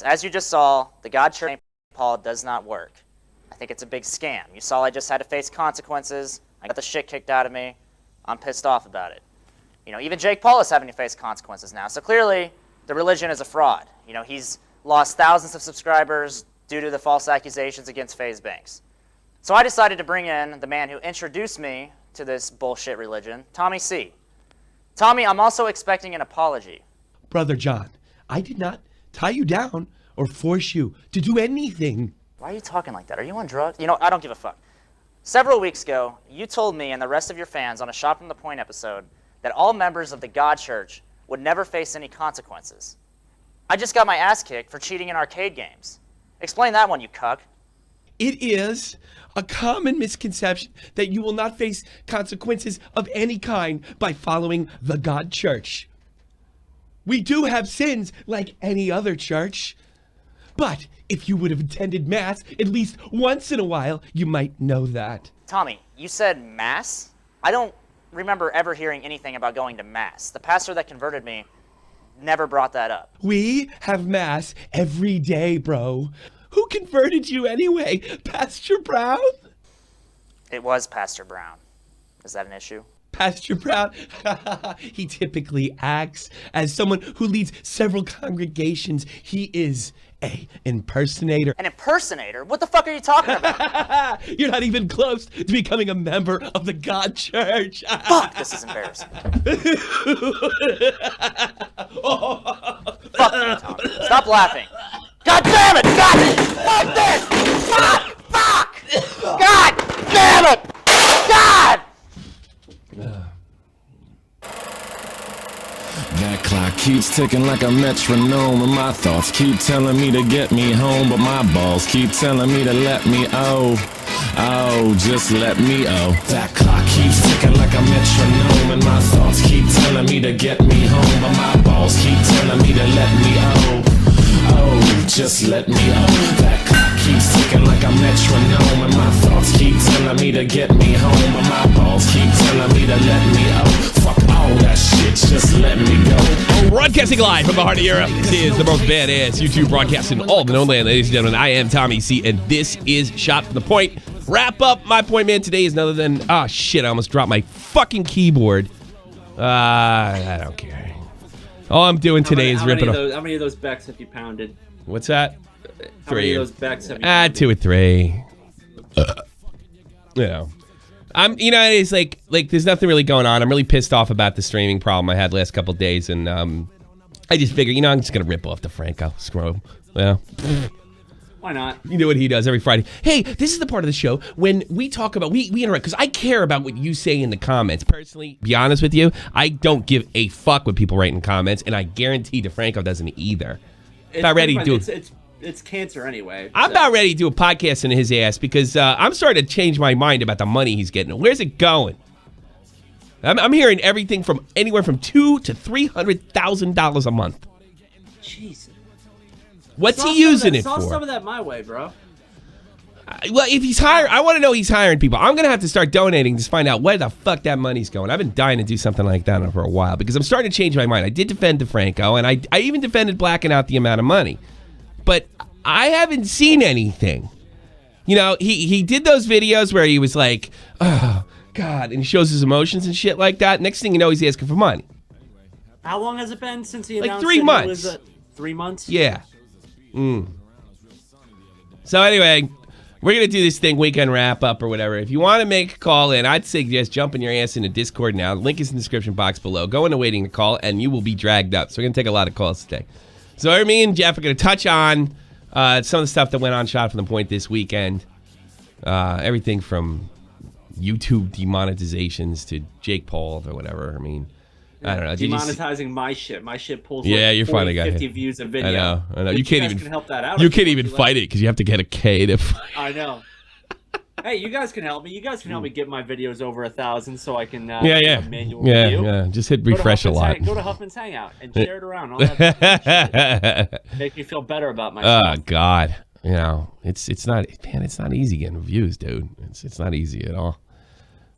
As you just saw, the God Church St. Paul does not work. I think it's a big scam. You saw I just had to face consequences. I got the shit kicked out of me. I'm pissed off about it. You know, even Jake Paul is having to face consequences now. So clearly, the religion is a fraud. You know, he's lost thousands of subscribers due to the false accusations against Faze Banks. So I decided to bring in the man who introduced me to this bullshit religion, Tommy C. Tommy, I'm also expecting an apology. Brother John, I did not tie you down or force you to do anything. Why are you talking like that? Are you on drugs? You know, I don't give a fuck. Several weeks ago, you told me and the rest of your fans on a Shot from the Point episode that all members of the God Church would never face any consequences. I just got my ass kicked for cheating in arcade games. Explain that one, you cuck. It is a common misconception that you will not face consequences of any kind by following the God Church. We do have sins like any other church, but if you would have attended Mass at least once in a while, you might know that. Tommy, you said Mass? I don't remember ever hearing anything about going to Mass. The pastor that converted me never brought that up. We have Mass every day, bro. Who converted you anyway? Pastor Brown? It was Pastor Brown. Is that an issue? Pastor Brown, he typically acts as someone who leads several congregations. He is an impersonator. An impersonator? What the fuck are you talking about? You're not even close to becoming a member of the God Church. Fuck, this is embarrassing. Fuck you, Tommy. Stop laughing. God damn it! God! Fuck this! Fuck! Fuck! God damn it! God! That clock keeps ticking like a metronome, and my thoughts keep telling me to get me home, but my balls keep telling me to let me just let me That clock keeps ticking like a metronome, and my thoughts keep telling me to get me home, but my balls keep telling me to let me just let me That clock keeps ticking like a metronome, and my thoughts keep telling me to get me home, but my balls keep telling me to let me fuck all that shit, just let me go. Broadcasting live from the heart of Europe, this is the most badass YouTube broadcast in all the known land, ladies and gentlemen. I am Tommy C, and this is Shot from the Point. Wrap up. My point man today is none other than, oh shit, I almost dropped my fucking keyboard. I don't care. All I'm doing today is ripping off. How many of those Becks have you pounded? What's that? How many of those Becks have you pounded? 2 or 3. It's like there's nothing really going on. I'm really pissed off about the streaming problem I had last couple of days, and I just figured, I'm just gonna rip off DeFranco. Screw him. Why not? You know what he does every Friday. Hey, this is the part of the show when we talk about, we interact, because I care about what you say in the comments. Personally, be honest with you, I don't give a fuck what people write in comments, and I guarantee DeFranco doesn't either. It's cancer anyway. I'm about ready to do a podcast in his ass because I'm starting to change my mind about the money he's getting. Where's it going? I'm hearing everything from anywhere from $200,000 to $300,000 a month. Jesus. What's he using it for? Saw some of that my way, bro. Well, if he's hiring, I want to know he's hiring people. I'm going to have to start donating to find out where the fuck that money's going. I've been dying to do something like that for a while because I'm starting to change my mind. I did defend DeFranco, and I even defended blacking out the amount of money. But I haven't seen anything. You know, he did those videos where he was like, oh, God, and he shows his emotions and shit like that. Next thing you know, he's asking for money. How long has it been since he announced 3 months. It was 3 months? Yeah. So anyway, we're going to do this thing, weekend wrap-up or whatever. If you want to make a call in, I'd suggest jumping your ass into Discord now. The link is in the description box below. Go into waiting to call, and you will be dragged up. So we're going to take a lot of calls today. So me and Jeff are going to touch on some of the stuff that went on Shot from the Point this weekend. Everything from YouTube demonetizations to Jake Paul or whatever. I mean, I don't know. Demonetizing my shit. My shit pulls you're funny guy. 50 views a video. I know. You can't even can help that out. You can't even fight it because you have to get a K to fight. I know. Hey, you guys can help me. You guys can help me get my videos over 1,000 so I can manual review. Yeah. Just hit refresh a lot. Go to Huffman's Hangout and share it around. All that make me feel better about myself. Oh God, it's not easy getting views, dude. It's not easy at all.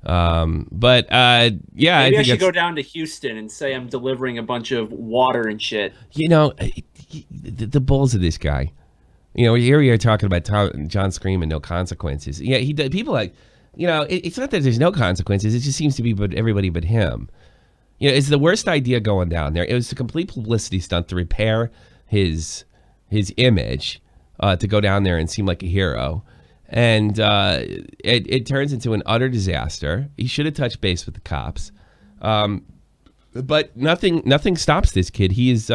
Maybe I should go down to Houston and say I'm delivering a bunch of water and shit. the balls of this guy. You know, here we are talking about John screaming no consequences. Yeah, he did. People like, you know, it's not that there's no consequences. It just seems to be everybody but him. You know, it's the worst idea going down there. It was a complete publicity stunt to repair his image, to go down there and seem like a hero. And it turns into an utter disaster. He should have touched base with the cops. But nothing stops this kid. He is...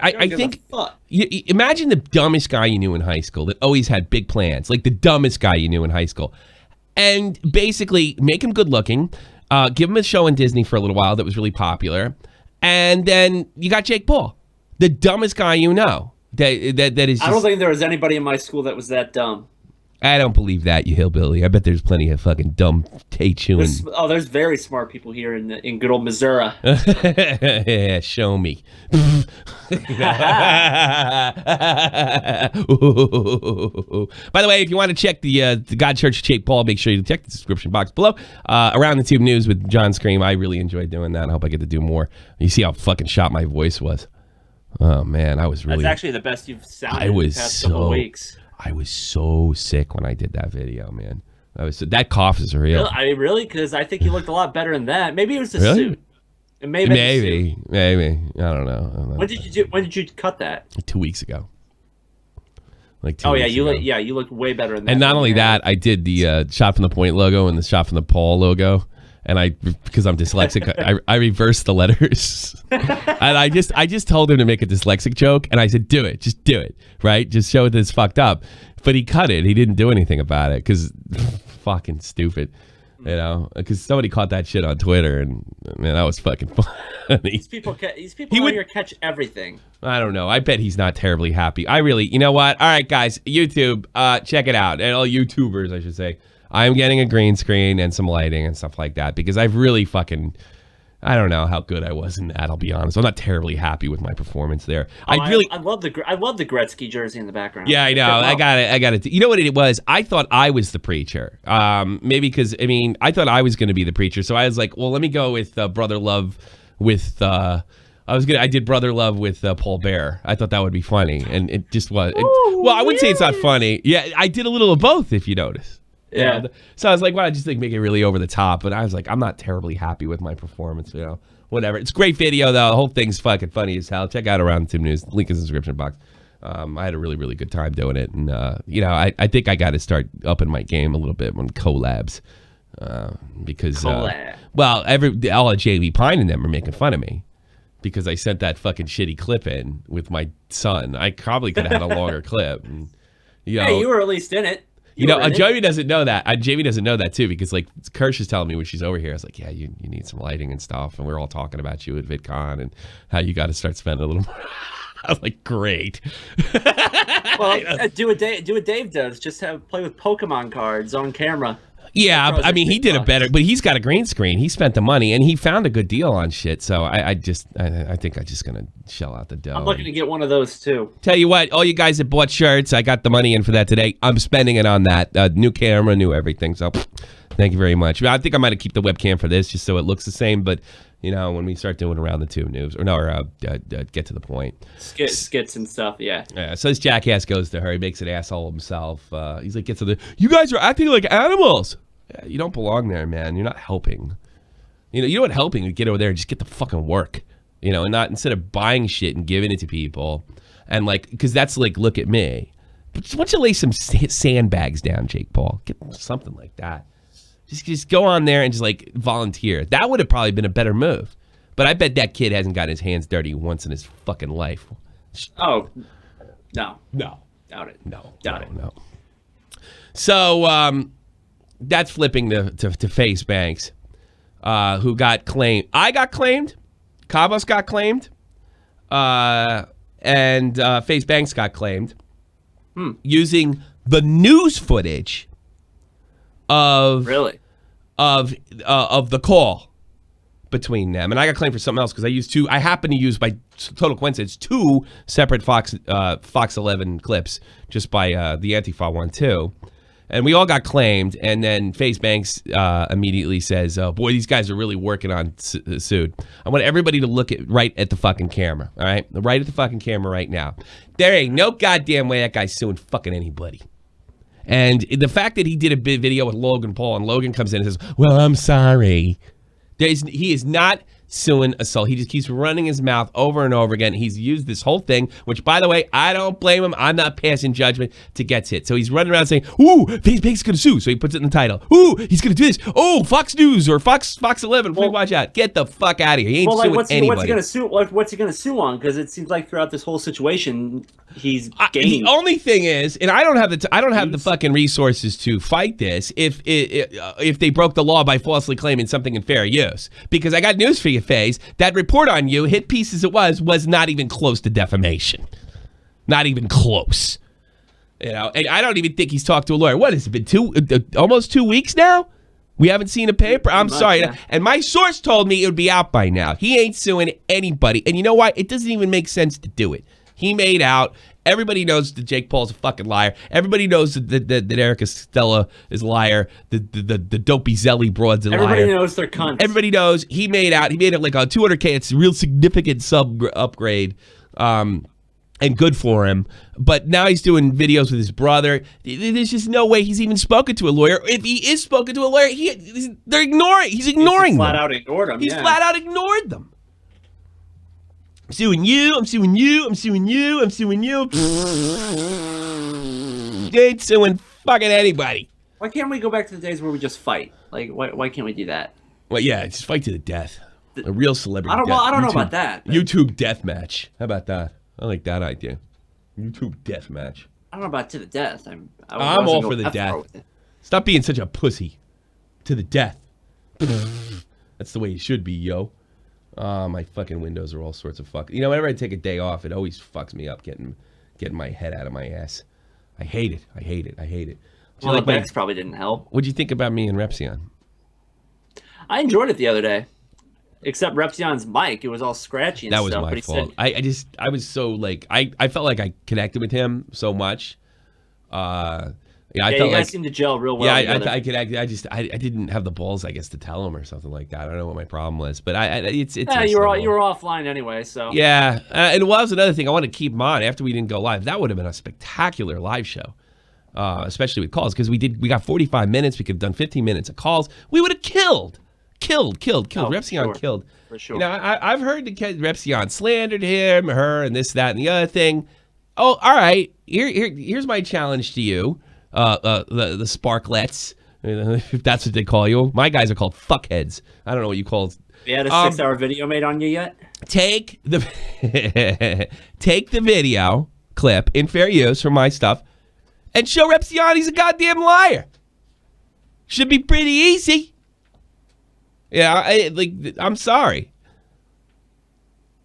I think imagine the dumbest guy you knew in high school that always had big plans, like the dumbest guy you knew in high school, and basically make him good looking, give him a show in Disney for a little while that was really popular, and then you got Jake Paul, the dumbest guy you know. That is. Just, I don't think there was anybody in my school that was that dumb. I don't believe that, you hillbilly. I bet there's plenty of fucking dumb tape chewing. There's very smart people here in good old Missouri. Yeah, show me. By the way, if you want to check the God Church Jake Paul, make sure you check the description box below. Around the Tube News with John Scream. I really enjoyed doing that. I hope I get to do more. You see how fucking shot my voice was. Oh man, I was really. That's actually the best you've sounded in the past couple of weeks. I was so sick when I did that video, man. That cough is real. Really? Because I think you looked a lot better in that. Maybe it was the suit. It maybe. I don't know. When did you cut that? 2 weeks ago. Like 2 Oh weeks yeah, ago. you look way better in that. And not only that, I did the Shot from the Point logo and the Shot from the Paul logo. And because I'm dyslexic, I reversed the letters. And I just told him to make a dyslexic joke, and I said, "Do it, just do it, right? Just show that it's fucked up." But he cut it. He didn't do anything about it because fucking stupid, you know. Because somebody caught that shit on Twitter, and man, that was fucking funny. These people here catch everything. I don't know. I bet he's not terribly happy. You know what? All right, guys, YouTube, check it out, and all YouTubers, I should say. I'm getting a green screen and some lighting and stuff like that because I've really fucking, I don't know how good I was in that. I'll be honest. I'm not terribly happy with my performance there. I love the Gretzky jersey in the background. Yeah, I know. I got it. You know what it was? I thought I was the preacher. Maybe because I thought I was going to be the preacher. So I was like, well, let me go with Brother Love with. I did Brother Love with Paul Bear. I thought that would be funny, and it just was. Well, I wouldn't say it's not funny. Yeah, I did a little of both, if you notice. Yeah. So I was like, well, I just make it really over the top. But I was like, I'm not terribly happy with my performance, you know. Whatever. It's a great video, though. The whole thing's fucking funny as hell. Check out Around the Tube News. Link is in the description box. I had a really, really good time doing it. And, you know, I think I got to start upping my game a little bit on collabs. Because, all JV Pine and them are making fun of me. Because I sent that fucking shitty clip in with my son. I probably could have had a longer clip. And, you know, hey, you were at least in it. You know, Jamie doesn't know that. Jamie doesn't know that, too, because, like, Kirsch is telling me when she's over here, I was like, yeah, you need some lighting and stuff. And we're all talking about you at VidCon and how you got to start spending a little more. I was like, great. Well, do what Dave does. Just play with Pokemon cards on camera. Yeah, I mean, he did it better, but he's got a green screen. He spent the money, and he found a good deal on shit. So I think I'm just gonna shell out the dough. I'm looking to get one of those too. Tell you what, all you guys that bought shirts, I got the money in for that today. I'm spending it on that new camera, new everything. So thank you very much. I think I might keep the webcam for this just so it looks the same. But you know, when we start doing Around the Tube News, get to the point, skits and stuff, yeah. Yeah. So this jackass goes to her. He makes an asshole himself. He's like, you guys are acting like animals. Yeah, you don't belong there, man. You're not helping. You know what helping? You get over there and just get the fucking work. You know, and not instead of buying shit and giving it to people, and like, because that's like, look at me. But why don't you lay some sandbags down, Jake Paul? Get something like that. Just go on there and just like volunteer. That would have probably been a better move. But I bet that kid hasn't got his hands dirty once in his fucking life. Oh, no. Doubt it. No. So that's flipping to Faze Banks, who got claimed. I got claimed. Cabos got claimed. And Faze Banks got claimed using the news footage of the call between them. And I got claimed for something else because I happen to use, by total coincidence, 2 separate Fox 11 clips just by the Antifa one too. And we all got claimed, and then Faze Banks immediately says, "Oh boy, these guys are really working on sued." I want everybody to look right at the fucking camera, all right? Right at the fucking camera right now. There ain't no goddamn way that guy's suing fucking anybody. And the fact that he did a big video with Logan Paul, and Logan comes in and says, "Well, I'm sorry." He is not suing assault. He just keeps running his mouth over and over again. He's used this whole thing, which, by the way, I don't blame him. I'm not passing judgment to get hit. So he's running around saying, "Ooh, Faze Banks is going to sue." So he puts it in the title. "Ooh, he's going to do this. Oh, Fox News or Fox 11. Please watch out. Get the fuck out of here. He ain't suing anybody." What's he going to sue? What's he going to sue on? Because it seems like throughout this whole situation, he's gained. The only thing is, and I don't have the fucking resources to fight this if they broke the law by falsely claiming something in fair use. Because I got news for you, Faze. That report on you, hit piece as it was not even close to defamation. Not even close. You know, and I don't even think he's talked to a lawyer. What has it been? Almost 2 weeks now? We haven't seen a paper. I'm sorry. Yeah. And my source told me it would be out by now. He ain't suing anybody. And you know why? It doesn't even make sense to do it. He made out. Everybody knows that Jake Paul's a fucking liar. Everybody knows that Erica Stella is a liar. The dopey Zelly broad's a liar. Everybody knows they're cunts. Everybody knows he made out. He made it like a 200K. It's a real significant sub upgrade, and good for him. But now he's doing videos with his brother. There's just no way he's even spoken to a lawyer. If he is spoken to a lawyer, they're ignoring. He's ignoring them. Flat out ignored them. He's flat out ignored them. I'm suing you, I'm suing you, I'm suing you, I'm suing you. They ain't suing fucking anybody. Why can't we go back to the days where we just fight? Like, why can't we do that? Well, yeah, just fight to the death. A real celebrity death. I don't know about that. YouTube death match. How about that? I like that idea. YouTube death match. I don't know about to the death. I'm all for the death. Stop being such a pussy. To the death. That's the way you should be, yo. My fucking windows are all sorts of fuck. You know, whenever I take a day off, it always fucks me up getting my head out of my ass. I hate it. I hate it. I hate it. Well, the bikes probably didn't help. What'd you think about me and Repsion? I enjoyed it the other day. Except Repsion's mic, it was all scratchy and stuff. That was my fault. I was so like, I felt like I connected with him so much. Yeah, I felt you guys seemed to gel real well. Yeah, I could. I didn't have the balls, I guess, to tell him or something like that. I don't know what my problem was, but it's. Yeah, you were offline anyway, so. Yeah, and well, that was another thing. I wanted to keep him on after we didn't go live. That would have been a spectacular live show, especially with calls, because we got 45 minutes. We could have done 15 minutes of calls. We would have killed. Oh, Repsion killed. For sure. You know, I've heard that Repsion slandered him, her, and this, that, and the other thing. Oh, all right. Here's my challenge to you. The Sparklets, if that's what they call you. My guys are called fuckheads. I don't know what you call. You had a 6-hour video made on you yet? Take the video clip in fair use for my stuff, and show Repsion he's a goddamn liar. Should be pretty easy. Yeah, I'm sorry.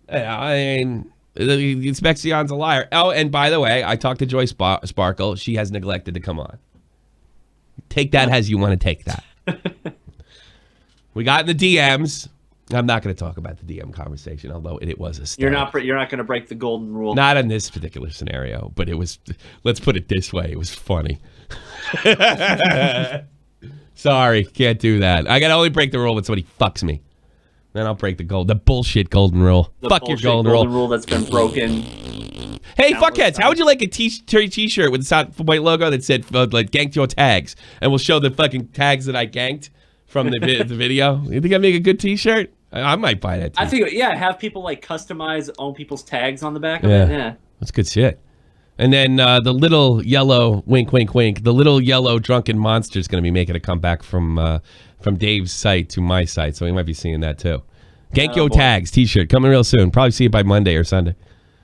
I mean. Repsion's a liar. Oh, and by the way, I talked to Joy Sparkle. She has neglected to come on. Take that as you want to take that. We got in the DMs. I'm not going to talk about the DM conversation, although it was a start. You're not going to break the golden rule. Not in this particular scenario, but it was. Let's put it this way: it was funny. Sorry, can't do that. I got to only break the rule when somebody fucks me. Then I'll break the bullshit golden rule. Fuck your golden rule that's been broken. Hey, fuckheads, how would you like a t-shirt with the South White logo that said, like, ganked your tags? And we'll show the fucking tags that I ganked from the video. You think I'd make a good t-shirt? I might buy that t-shirt. I think, have people, like, customize own people's tags on the back of it. Yeah. That's good shit. And then the little yellow, wink, wink, wink, the little yellow drunken monster is going to be making a comeback from Dave's site to my site, so we might be seeing that too. Gank Yo Tags t-shirt coming real soon. Probably see it by Monday or Sunday.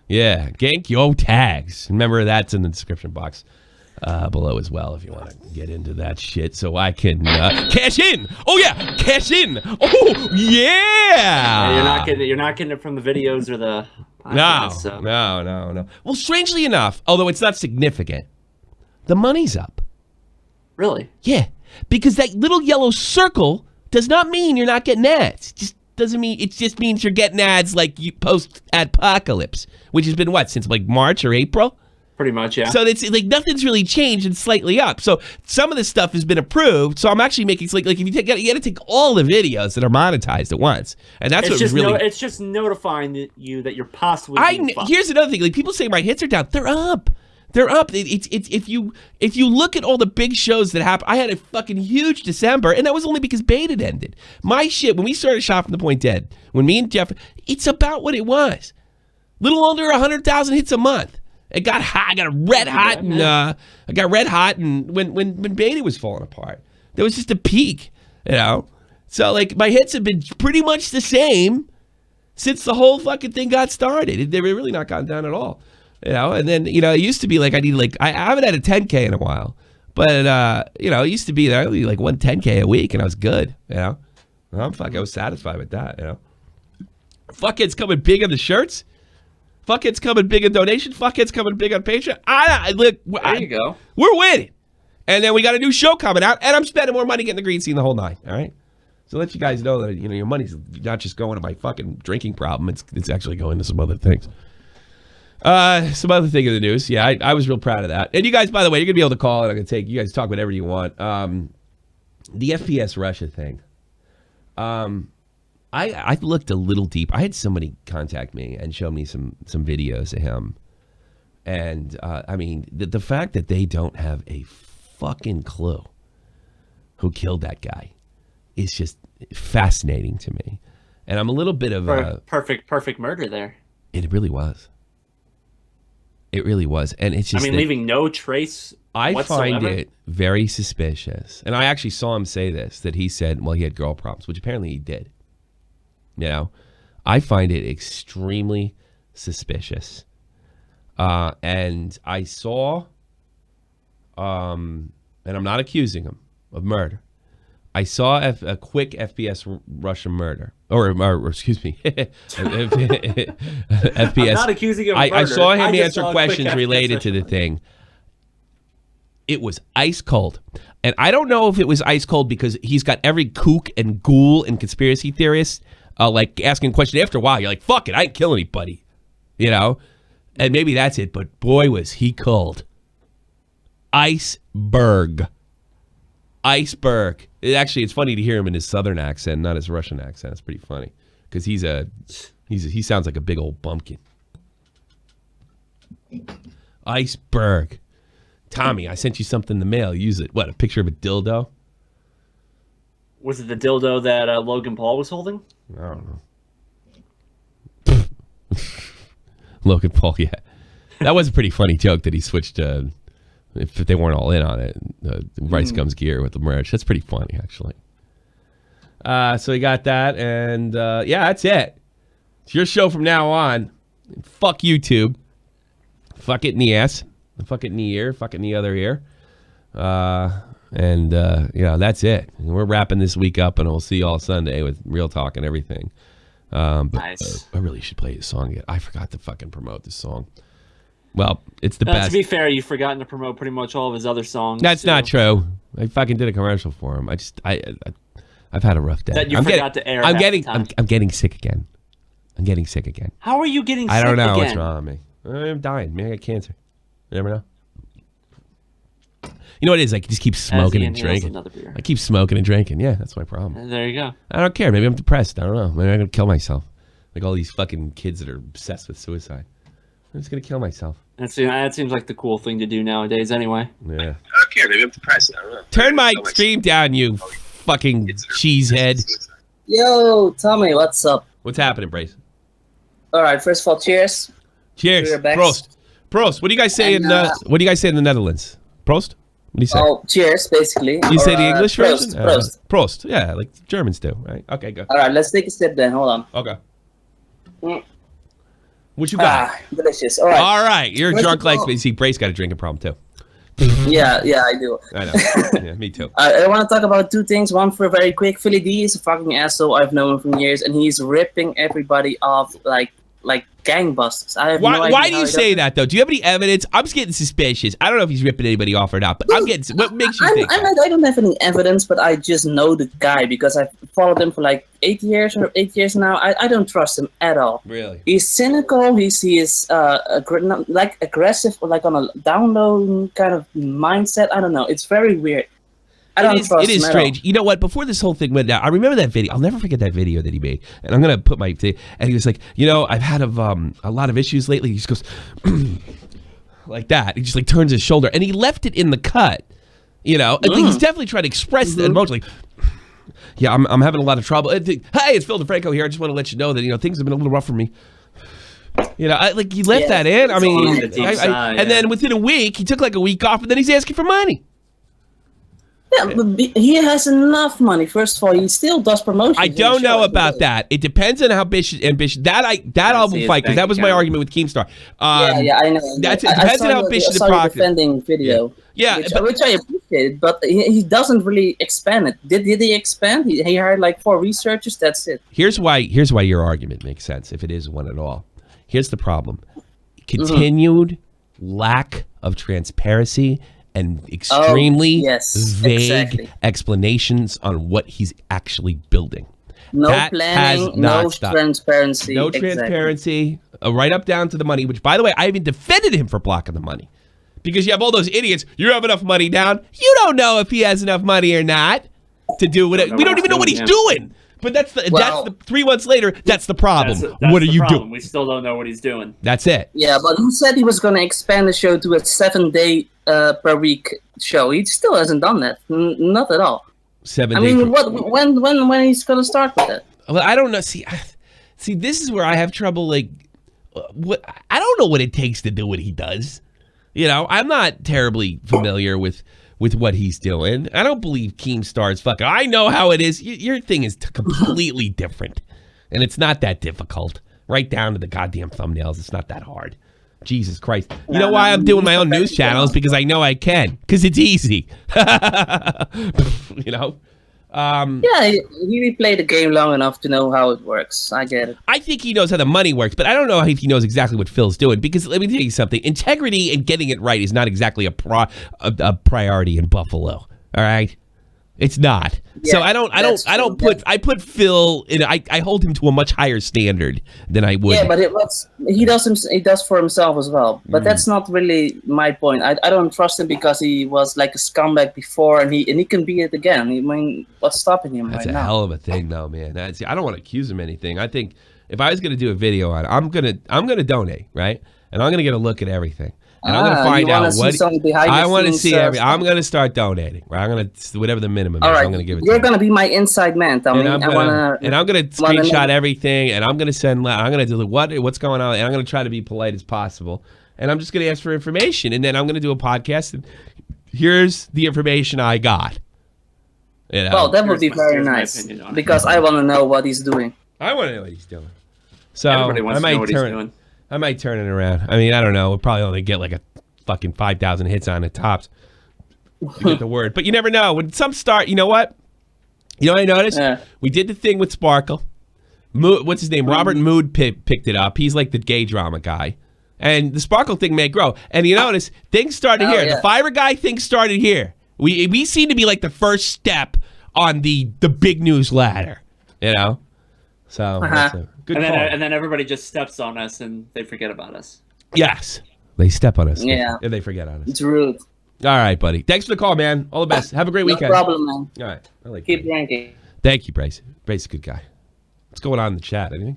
Yeah, Gank Yo Tags. Remember, that's in the description box below as well if you want to get into that shit, so I can cash in. Oh yeah, cash in. Oh yeah. You're not getting it from the videos or the. No. Well, strangely enough, although it's not significant, the money's up. Really? Yeah. Because that little yellow circle does not mean you're not getting ads. It just doesn't mean. It just means you're getting ads like you post-apocalypse, which has been what, since like March or April. Pretty much, yeah. So it's like nothing's really changed and slightly up. So some of this stuff has been approved. So I'm actually making like if you got to take all the videos that are monetized at once, and that's what really. It's just notifying you that you're possibly. Here's another thing. Like people say my hits are down. They're up. They're up. It's if you look at all the big shows that happened, I had a fucking huge December, and that was only because beta ended. My shit when we started Shot from the Point Dead, when me and Jeff, it's about what it was. Little under 100,000 hits a month. It got hot. I got red hot, and I got red hot, and when beta was falling apart, there was just a peak, you know. So like my hits have been pretty much the same since the whole fucking thing got started. They've really not gone down at all, you know. And then it used to be like I haven't had a 10K in a while, but it used to be that I would be like 10K a week, and I was good, you know. I was satisfied with that, you know. Fuckheads coming big on the shirts. Fuckheads coming big on donation. Fuckheads coming big on Patreon. There you go. We're winning. And then we got a new show coming out, and I'm spending more money getting the green scene the whole night. All right. So let you guys know that your money's not just going to my fucking drinking problem. It's actually going to some other things. Some other thing in the news. Yeah, I was real proud of that. And you guys, by the way, you're gonna be able to call, and I'm gonna take you guys talk whatever you want. The FPSRussia thing. I looked a little deep. I had somebody contact me and show me some videos of him. And, I mean, the fact that they don't have a fucking clue who killed that guy is just fascinating to me. And I'm a little bit of a... Perfect murder there. It really was. It really was. And it's just... leaving no trace whatsoever. Find it very suspicious. And I actually saw him say this, that he said, well, he had girl problems, which apparently he did. You know, I find it extremely suspicious. And I saw, and I'm not accusing him of murder. I saw a quick FPSRussia murder, or excuse me, FPS. I'm not accusing him of murder. I saw him answer questions related to the thing. It was ice cold. And I don't know if it was ice cold because he's got every kook and ghoul and conspiracy theorist like asking a question. After a while, you're like, fuck it, I ain't kill anybody. You know? And maybe that's it, but boy, was he cold. Iceberg. It's funny to hear him in his southern accent, not his Russian accent. It's pretty funny because he sounds like a big old bumpkin. Iceberg. Tommy, I sent you something in the mail. Use it. What, a picture of a dildo? Was it the dildo that Logan Paul was holding? I don't know. Logan Paul, yeah. That was a pretty funny joke that he switched if they weren't all in on it. Rice Gums gear with the merch. That's pretty funny, actually. So we got that, and yeah, that's it. It's your show from now on. Fuck YouTube. Fuck it in the ass. Fuck it in the ear. Fuck it in the other ear. And that's it. We're wrapping this week up, and we'll see you all Sunday with Real Talk and everything. Nice. I really should play this song again. I forgot to fucking promote this song. Well, it's the best. To be fair, you've forgotten to promote pretty much all of his other songs. That's not true. I fucking did a commercial for him. I've had a rough day. That you forgot to air. I'm getting sick again. How are you getting sick again? I don't know again? what's wrong with me. I'm dying. Maybe I got cancer. You never know. You know what it is? I just keep smoking and drinking. I keep smoking and drinking. Yeah, that's my problem. And there you go. I don't care. Maybe I'm depressed. I don't know. Maybe I'm going to kill myself. Like all these fucking kids that are obsessed with suicide. I'm just going to kill myself. That seems like the cool thing to do nowadays anyway. Yeah. I don't care. Maybe I'm depressed. I don't know. Turn my stream down, you fucking cheesehead. Yo, Tommy, what's up? What's happening, Brace? All right, first of all, cheers. Cheers. Prost. What do you guys say in the Netherlands? Prost? What do you say? Oh, cheers, basically. You say the English version? Prost. Prost. Yeah, like Germans do, right? Okay, go. All right, let's take a sip then. Hold on. Okay. What you got? Delicious. All right. All right. You're drunk like me. See, Brace got a drinking problem too. Yeah, I do. I know. Yeah, me too. I want to talk about two things. One for very quick. Philly D is a fucking asshole. I've known him for years, and he's ripping everybody off like like gangbusters. I have no idea Why do how you he say does it. that though? Do you have any evidence? I'm just getting suspicious. I don't know if he's ripping anybody off or not, but I'm getting. What makes you think? I don't have any evidence, but I just know the guy because I've followed him for like 8 years now. I don't trust him at all. Really? He's cynical. He is like aggressive, or like on a download kind of mindset. I don't know. It's very weird. I don't trust It is him at strange. all. You know what? Before this whole thing went down, I remember that video. I'll never forget that video that he made. And I'm gonna put my thing. And he was like, I've had a lot of issues lately. He just goes like that. He just like turns his shoulder, and he left it in the cut. I think he's definitely trying to express that emotionally. Yeah, I'm having a lot of trouble. Hey, it's Phil DeFranco here. I just want to let you know that things have been a little rough for me. He left that in. I mean, and then within a week, he took like a week off, and then he's asking for money. Yeah, but he has enough money. First of all, he still does promotions. I don't know about that. It depends on how ambitious. That I will fight, because that was my argument with Keemstar. Yeah, I know. It depends on how ambitious the product. Defending video. Yeah, which I appreciate, but he doesn't really expand it. Did he expand? He hired like 4 researchers. That's it. Here's why your argument makes sense, if it is one at all. Here's the problem: continued lack of transparency and extremely vague explanations on what he's actually building. No that planning, no transparency. No transparency, right up down to the money, which, by the way, I even defended him for blocking the money. Because you have all those idiots, you have enough money down, you don't know if he has enough money or not to do what we don't even know what he's doing. But that's the 3 months later, that's the problem. What are you doing? We still don't know what he's doing. That's it. Yeah, but he said he was going to expand the show to a 7-day per week show. He still hasn't done that. Not at all. 7 days. I mean, when he's going to start with it? Well, I don't know. See, this is where I have trouble. Like, I don't know what it takes to do what he does. I'm not terribly familiar with what he's doing. I don't believe Keemstar's fucking. I know how it is. Your thing is completely different, and it's not that difficult. Right down to the goddamn thumbnails. It's not that hard. Jesus Christ. You know why I'm doing my own news channels? Because I know I can. Because it's easy. Yeah, he replayed the game long enough to know how it works. I get it. I think he knows how the money works, but I don't know if he knows exactly what Phil's doing. Because let me tell you something: integrity and getting it right is not exactly a priority in Buffalo. All right, it's not. Yeah, so I put Phil in. I hold him to a much higher standard than I would. Yeah, but he does for himself as well. But that's not really my point. I don't trust him because he was like a scumbag before, and he can be it again. I mean, what's stopping him right now? That's a hell of a thing, though, man. I don't want to accuse him of anything. I think if I was going to do a video on it, I'm gonna donate, right? And I'm gonna get a look at everything. And I'm gonna find out what I want to see. I'm gonna start donating. Right? I'm gonna whatever the minimum is. Right. I'm gonna give it. You're gonna be my inside man. Tell me. I'm gonna screenshot everything, and I'm gonna send. I'm gonna do what's going on, and I'm gonna try to be polite as possible. And I'm just gonna ask for information, and then I'm gonna do a podcast. And here's the information I got. Well, that would be very nice because I want to know what he's doing. I want to know what he's doing. So everybody wants to know what he's doing. I might turn it around. I mean, I don't know. We'll probably only get like a fucking 5,000 hits on it tops to get the word. But you never know. When some start, you know what? You know what I noticed? We did the thing with Sparkle. What's his name? Robert Mood picked it up. He's like the gay drama guy. And the Sparkle thing may grow. And you notice, things started here. Yeah. The Fiverr guy thing started here. We seem to be like the first step on the big news ladder. So that's a good call. And then everybody just steps on us and they forget about us. Yes. They step on us. Yeah. And they forget on us. It's rude. All right, buddy. Thanks for the call, man. All the best. Have a great weekend. No problem, man. All right. I like Keep drinking. Thank you, Bryce. Bryce is a good guy. What's going on in the chat? Anything?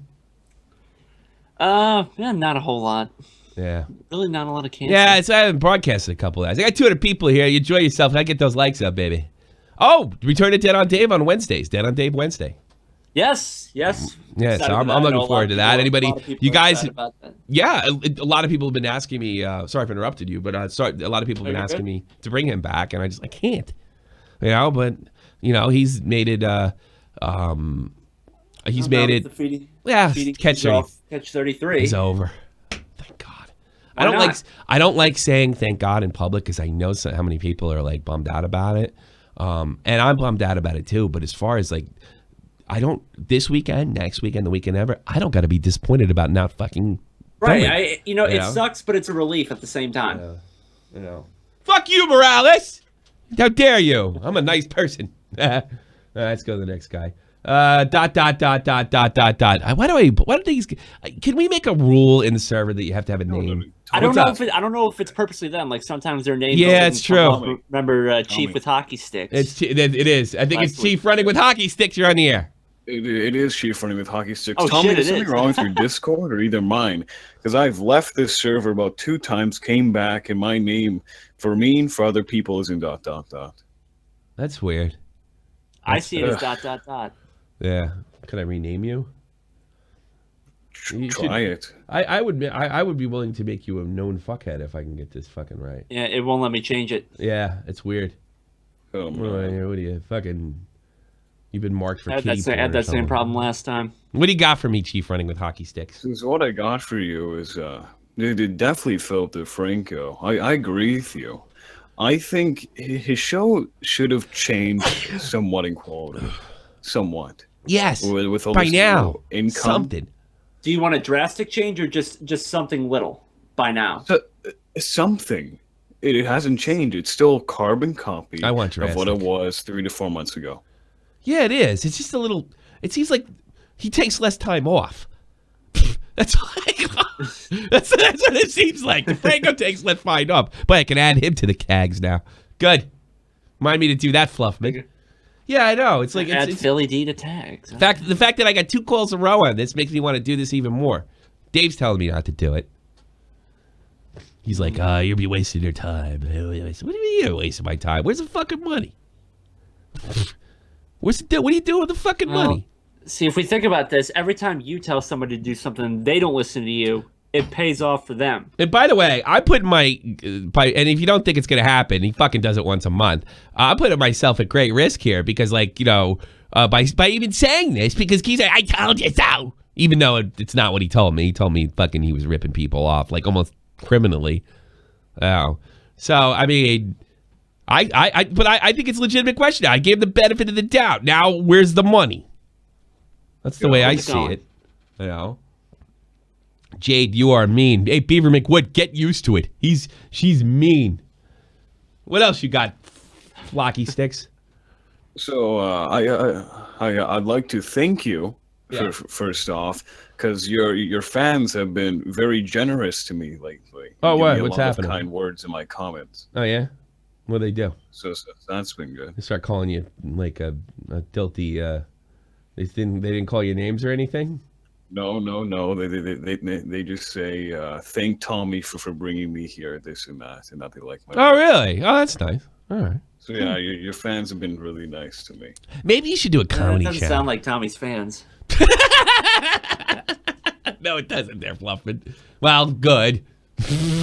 Yeah, not a whole lot. Yeah. Really not a lot of cancer. Yeah, I haven't broadcasted a couple of days. I got 200 people here. You enjoy yourself, and I get those likes up, baby. Oh, return to Dead on Dave on Wednesdays. Dead on Dave Wednesday. Yes. Yeah, so I'm looking forward to that. Anybody, you guys, yeah, a lot of people have been asking me, sorry if I interrupted you, but a lot of people have been asking me to bring him back, and I can't, but, he's made it, Catch 33 is over. Thank God. I don't like saying thank God in public because I know how many people are like bummed out about it. And I'm bummed out about it too, but as far as like I don't, this weekend, next weekend, the weekend ever, I don't got to be disappointed about not fucking Right. filming, It sucks, but it's a relief at the same time. Fuck you, Morales! How dare you? I'm a nice person. Let's go to the next guy. Why do these, can we make a rule in the server that you have to have a name? I don't know if it's purposely them. Like sometimes their names. Yeah, it's true. Remember Chief with hockey sticks? It is. I think it's Chief running with hockey sticks. You're on the air. It is Chief running with hockey sticks. Oh, Tommy, shit, is it something is. wrong with your Discord or either mine? Because I've left this server about 2 times, came back, and my name for me and for other people is in ... That's weird. I see it as ... Yeah. Can I rename you? Try it. I would be willing to make you a known fuckhead if I can get this fucking right. Yeah, it won't let me change it. Yeah, it's weird. Oh, What do you fucking? You've been marked for kitty porn. I had or that same something. problem last time. What do you got for me, Chief, running with hockey sticks? So what I got for you is, they definitely Philip DeFranco. I agree with you. I think his show should have changed somewhat in quality. Somewhat. Yes. With all by this now. income. Something. Do you want a drastic change or just something little by now? So, something. It hasn't changed. It's still a carbon copy I want of what drastic. it was 3 to 4 months ago. Yeah, it is. It's just a little. It seems like he takes less time off. That's like. that's what it seems like. DeFranco takes less time off, but I can add him to the CAGs now. Good. Remind me to do that, Fluffman. Yeah, I know. It's like Add it's Philly D to tags. the fact that I got 2 calls in a row on this makes me want to do this even more. Dave's telling me not to do it. He's like, you'll be wasting your time. What do you mean you're wasting my time? Where's the fucking money? What are you doing with the fucking money? See, if we think about this, every time you tell somebody to do something, they don't listen to you. It pays off for them. And by the way, I put and if you don't think it's going to happen, he fucking does it once a month. I put myself at great risk here because, like, by even saying this, because he's like, I told you so. Even though it's not what he told me. He told me fucking he was ripping people off, like almost criminally. Oh. So, I mean, but I think it's a legitimate question. I gave the benefit of the doubt. Now, where's the money? That's the way I see it. Jade, you are mean. Hey, Beaver McWood, get used to it. She's mean. What else you got, Flocky Sticks? So I'd like to thank you first off, because your fans have been very generous to me lately. Oh, You give what? me a What's lot happening? Of kind words in my comments. Oh yeah, what do they do? So that's been good. They start calling you like a tilty. They didn't call you names or anything. No. They just say thank Tommy for bringing me here, this and that they like my. Oh really? Oh, that's nice. All right. So yeah, your fans have been really nice to me. Maybe you should do a comedy That doesn't show. sound like Tommy's fans. No, it doesn't. There, Fluffman. Well, good.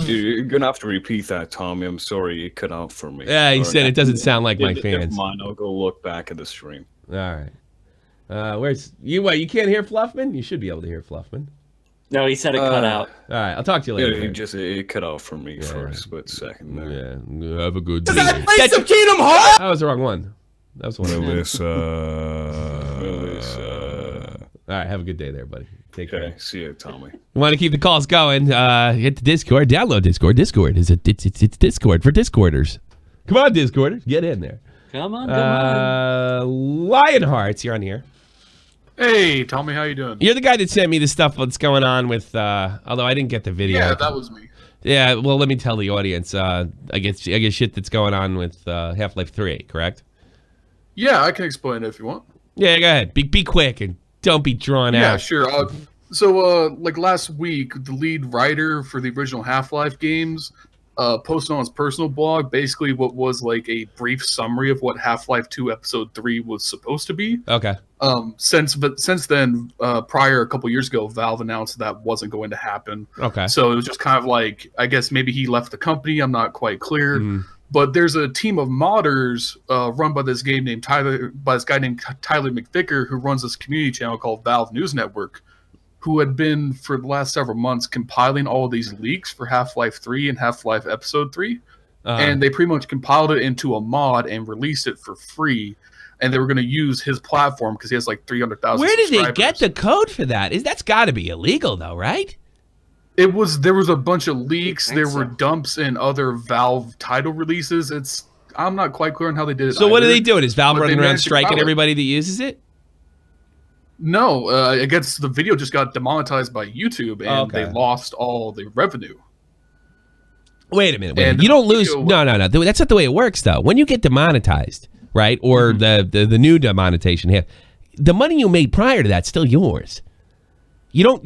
You're gonna have to repeat that, Tommy. I'm sorry, it cut out for me. Yeah, he Or- said it doesn't sound like my If fans. mine, I'll go look back at the stream. All right. Where's you? What? You can't hear Fluffman? You should be able to hear Fluffman. No, he said it cut out. All right. I'll talk to you later. It cut out for me for a split second there. Yeah. Have a good day. Play some Kingdom Hearts! That was the wrong one. That was one. All right. Have a good day there, buddy. Take care. Okay, see you, Tommy. You want to keep the calls going? Hit the Discord. Download Discord. Discord is it's Discord for Discorders. Come on, Discorders, get in there. Come on. Lionhearts, you're on here. Hey, Tommy, how you doing? You're the guy that sent me the stuff that's going on with. Although I didn't get the video. Yeah, that was me. Yeah, well, let me tell the audience. I guess shit that's going on with Half-Life 3, correct? Yeah, I can explain it if you want. Yeah, go ahead. Be quick and don't be drawn Yeah, out. sure. So, like last week, the lead writer for the original Half-Life games posted on his personal blog basically what was like a brief summary of what Half-Life 2 Episode 3 was supposed to be. Okay. Since then, prior a couple years ago, Valve announced that wasn't going to happen. Okay. So it was just kind of like, I guess maybe he left the company. I'm not quite clear. But there's a team of modders run by this guy named Tyler McVicker, who runs this community channel called Valve News Network, who had been for the last several months compiling all of these leaks for Half-Life 3 and Half-Life Episode 3. And they pretty much compiled it into a mod and released it for free. and they were going to use his platform because he has like 300,000. Where did they get the code for that? That's got to be illegal, though, right? There was a bunch of leaks. There were dumps in other Valve title releases. I'm not quite clear on how they did it. So what are they doing? Is Valve running around striking everybody that uses it? No, I guess the video just got demonetized by YouTube, and they lost all the revenue. Wait a minute. You don't lose. No. That's not the way it works, though. When you get demonetized, right, or the new demonetization, the money you made prior to that's still yours. They don't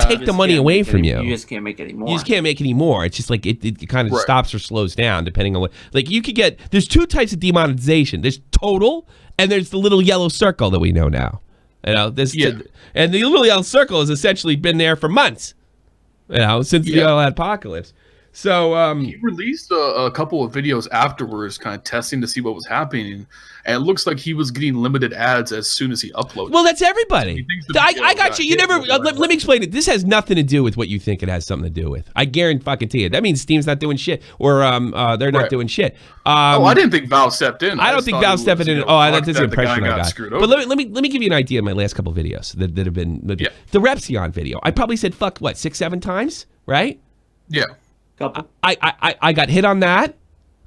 take the money away from you. You just can't make any more. You just can't make any more. It's just like it kind of stops or slows down depending on what. Like you could get. There's two types of demonetization. There's total, and there's the little yellow circle that we know now. And the little yellow circle has essentially been there for months. Since the apocalypse. So he released a couple of videos afterwards, kind of testing to see what was happening, and it looks like he was getting limited ads as soon as he uploaded. Well, that's everybody. I got you. You never. Let me explain it. This has nothing to do with what you think it has something to do with. I guarantee you. That means Steam's not doing shit, or they're not doing shit. I didn't think Valve stepped in. I don't think Valve stepped in. That's the impression I got. But let me give you an idea of my last couple of videos that have been the Repsion video. I probably said fuck 6-7 times, right? Yeah. Couple. I got hit on that.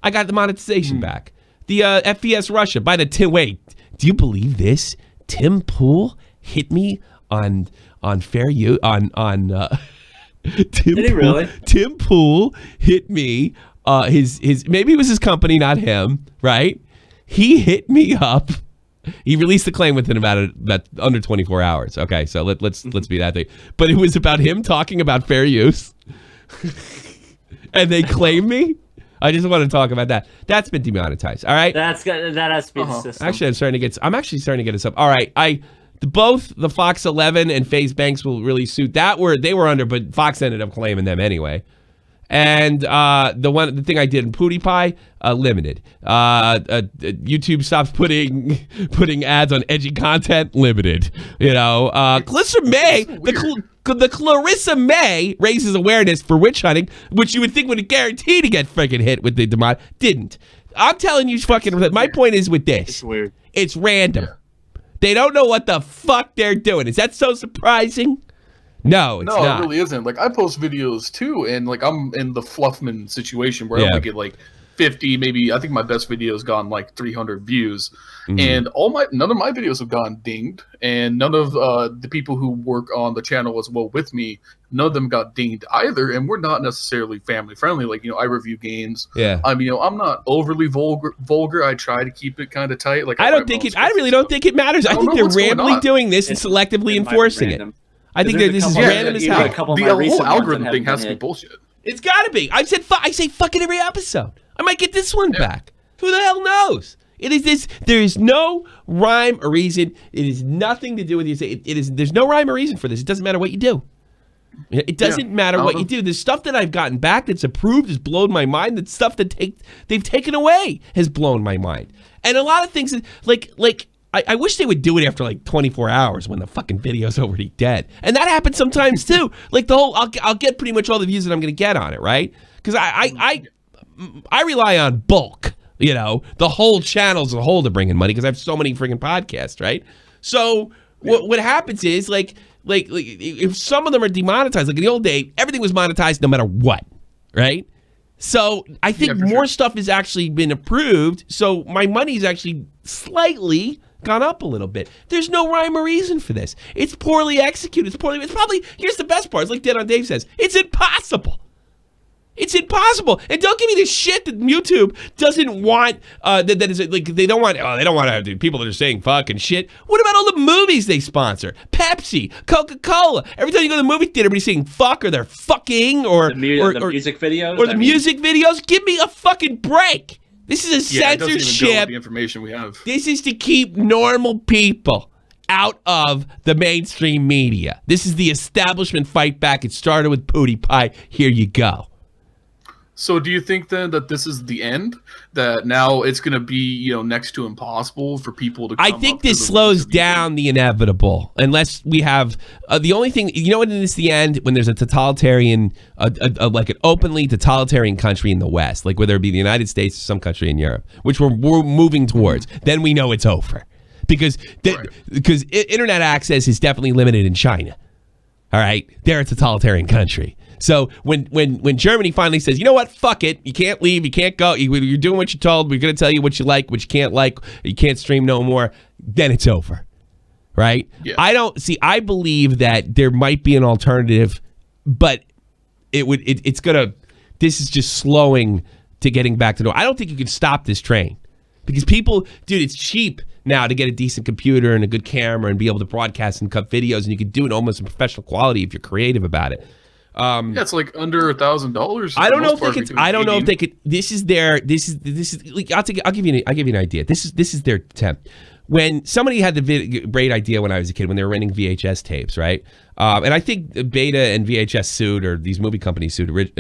I got the monetization back. The FPSRussia by the wait. Do you believe this? Tim Pool hit me on fair use on Tim. Did he really? Tim Pool hit me. His maybe it was his company, not him. Right? He hit me up. He released the claim within about under 24 hours. Okay, so let's be that thing. But it was about him talking about fair use. And they claim me. I just want to talk about that. That's been demonetized. All right. That has to be the system. Actually, I'm actually starting to get us up. All right. Both the Fox 11 and Faze Banks will really suit. They were under, but Fox ended up claiming them anyway. And the thing I did in PewDiePie, limited. YouTube stops putting ads on edgy content, limited. Clarissa May, the Clarissa May raises awareness for witch hunting, which you would think would guarantee to get freaking hit with the demand, didn't. I'm telling you, my point is with this. It's weird. It's random. They don't know what the fuck they're doing. Is that so surprising? No, it's not. It really isn't. Like, I post videos too, and like I'm in the Fluffman situation where I only get like 50, maybe. I think my best video's gone like 300 views, and none of my videos have gone dinged, and none of the people who work on the channel as well with me, none of them got dinged either. And we're not necessarily family friendly. Like, I review games. Yeah. I'm not overly vulgar. I try to keep it kind of tight. Like, I really don't think it matters. I think they're randomly doing this and selectively enforcing it. I think that this is random as hell. The whole algorithm thing has to be bullshit. It's got to be. I say fuck it every episode. I might get this one back. Who the hell knows? It is this. There is no rhyme or reason. It is nothing to do with you. There's no rhyme or reason for this. It doesn't matter what you do. It doesn't matter what you do. The stuff that I've gotten back that's approved has blown my mind. The stuff that they've taken away has blown my mind. And a lot of things like. I wish they would do it after like 24 hours when the fucking video's already dead. And that happens sometimes too. Like the whole, I'll get pretty much all the views that I'm going to get on it, right? Because I rely on bulk, the whole channel as a whole to bring in money because I have so many freaking podcasts, right? So what happens is like if some of them are demonetized, like in the old day, everything was monetized no matter what, right? So I think more stuff has actually been approved. So my money's actually slightly gone up a little bit. There's no rhyme or reason for this. It's poorly executed. It's probably, here's the best part. It's like Dead on Dave says, it's impossible. It's impossible. And don't give me this shit that YouTube doesn't want, that is like, they don't want people that are saying fucking shit. What about all the movies they sponsor? Pepsi, Coca-Cola. Every time you go to the movie theater, everybody's saying fuck or they're fucking or the music videos. Or the music videos. Give me a fucking break. This is a censorship. It doesn't even go with the information we have. This is to keep normal people out of the mainstream media. This is the establishment fight back. It started with PewDiePie. Here you go. So do you think then that this is the end? That now it's going to be, next to impossible for people to come I think this slows down the inevitable unless we have the only thing, when it is the end, when there's a totalitarian, like an openly totalitarian country in the West, like whether it be the United States or some country in Europe, which we're moving towards, then we know it's over. because internet access is definitely limited in China. All right, they're a totalitarian country. So when Germany finally says, you know what, fuck it, you can't leave, you can't go, you're doing what you're told, we're going to tell you what you like, what you can't like, you can't stream no more, then it's over, right? Yeah. I believe that there might be an alternative, but this is just slowing to getting back to normal. I don't think you can stop this train because people, dude, it's cheap now to get a decent computer and a good camera and be able to broadcast and cut videos, and you can do it almost in professional quality if you're creative about it. Yeah, it's like under $1,000. I don't know if they could. I don't know if they could. This is like, I'll give you an idea. This is their attempt. When somebody had the great idea when I was a kid, when they were renting VHS tapes, right? And I think Beta and VHS sued, or these movie companies sued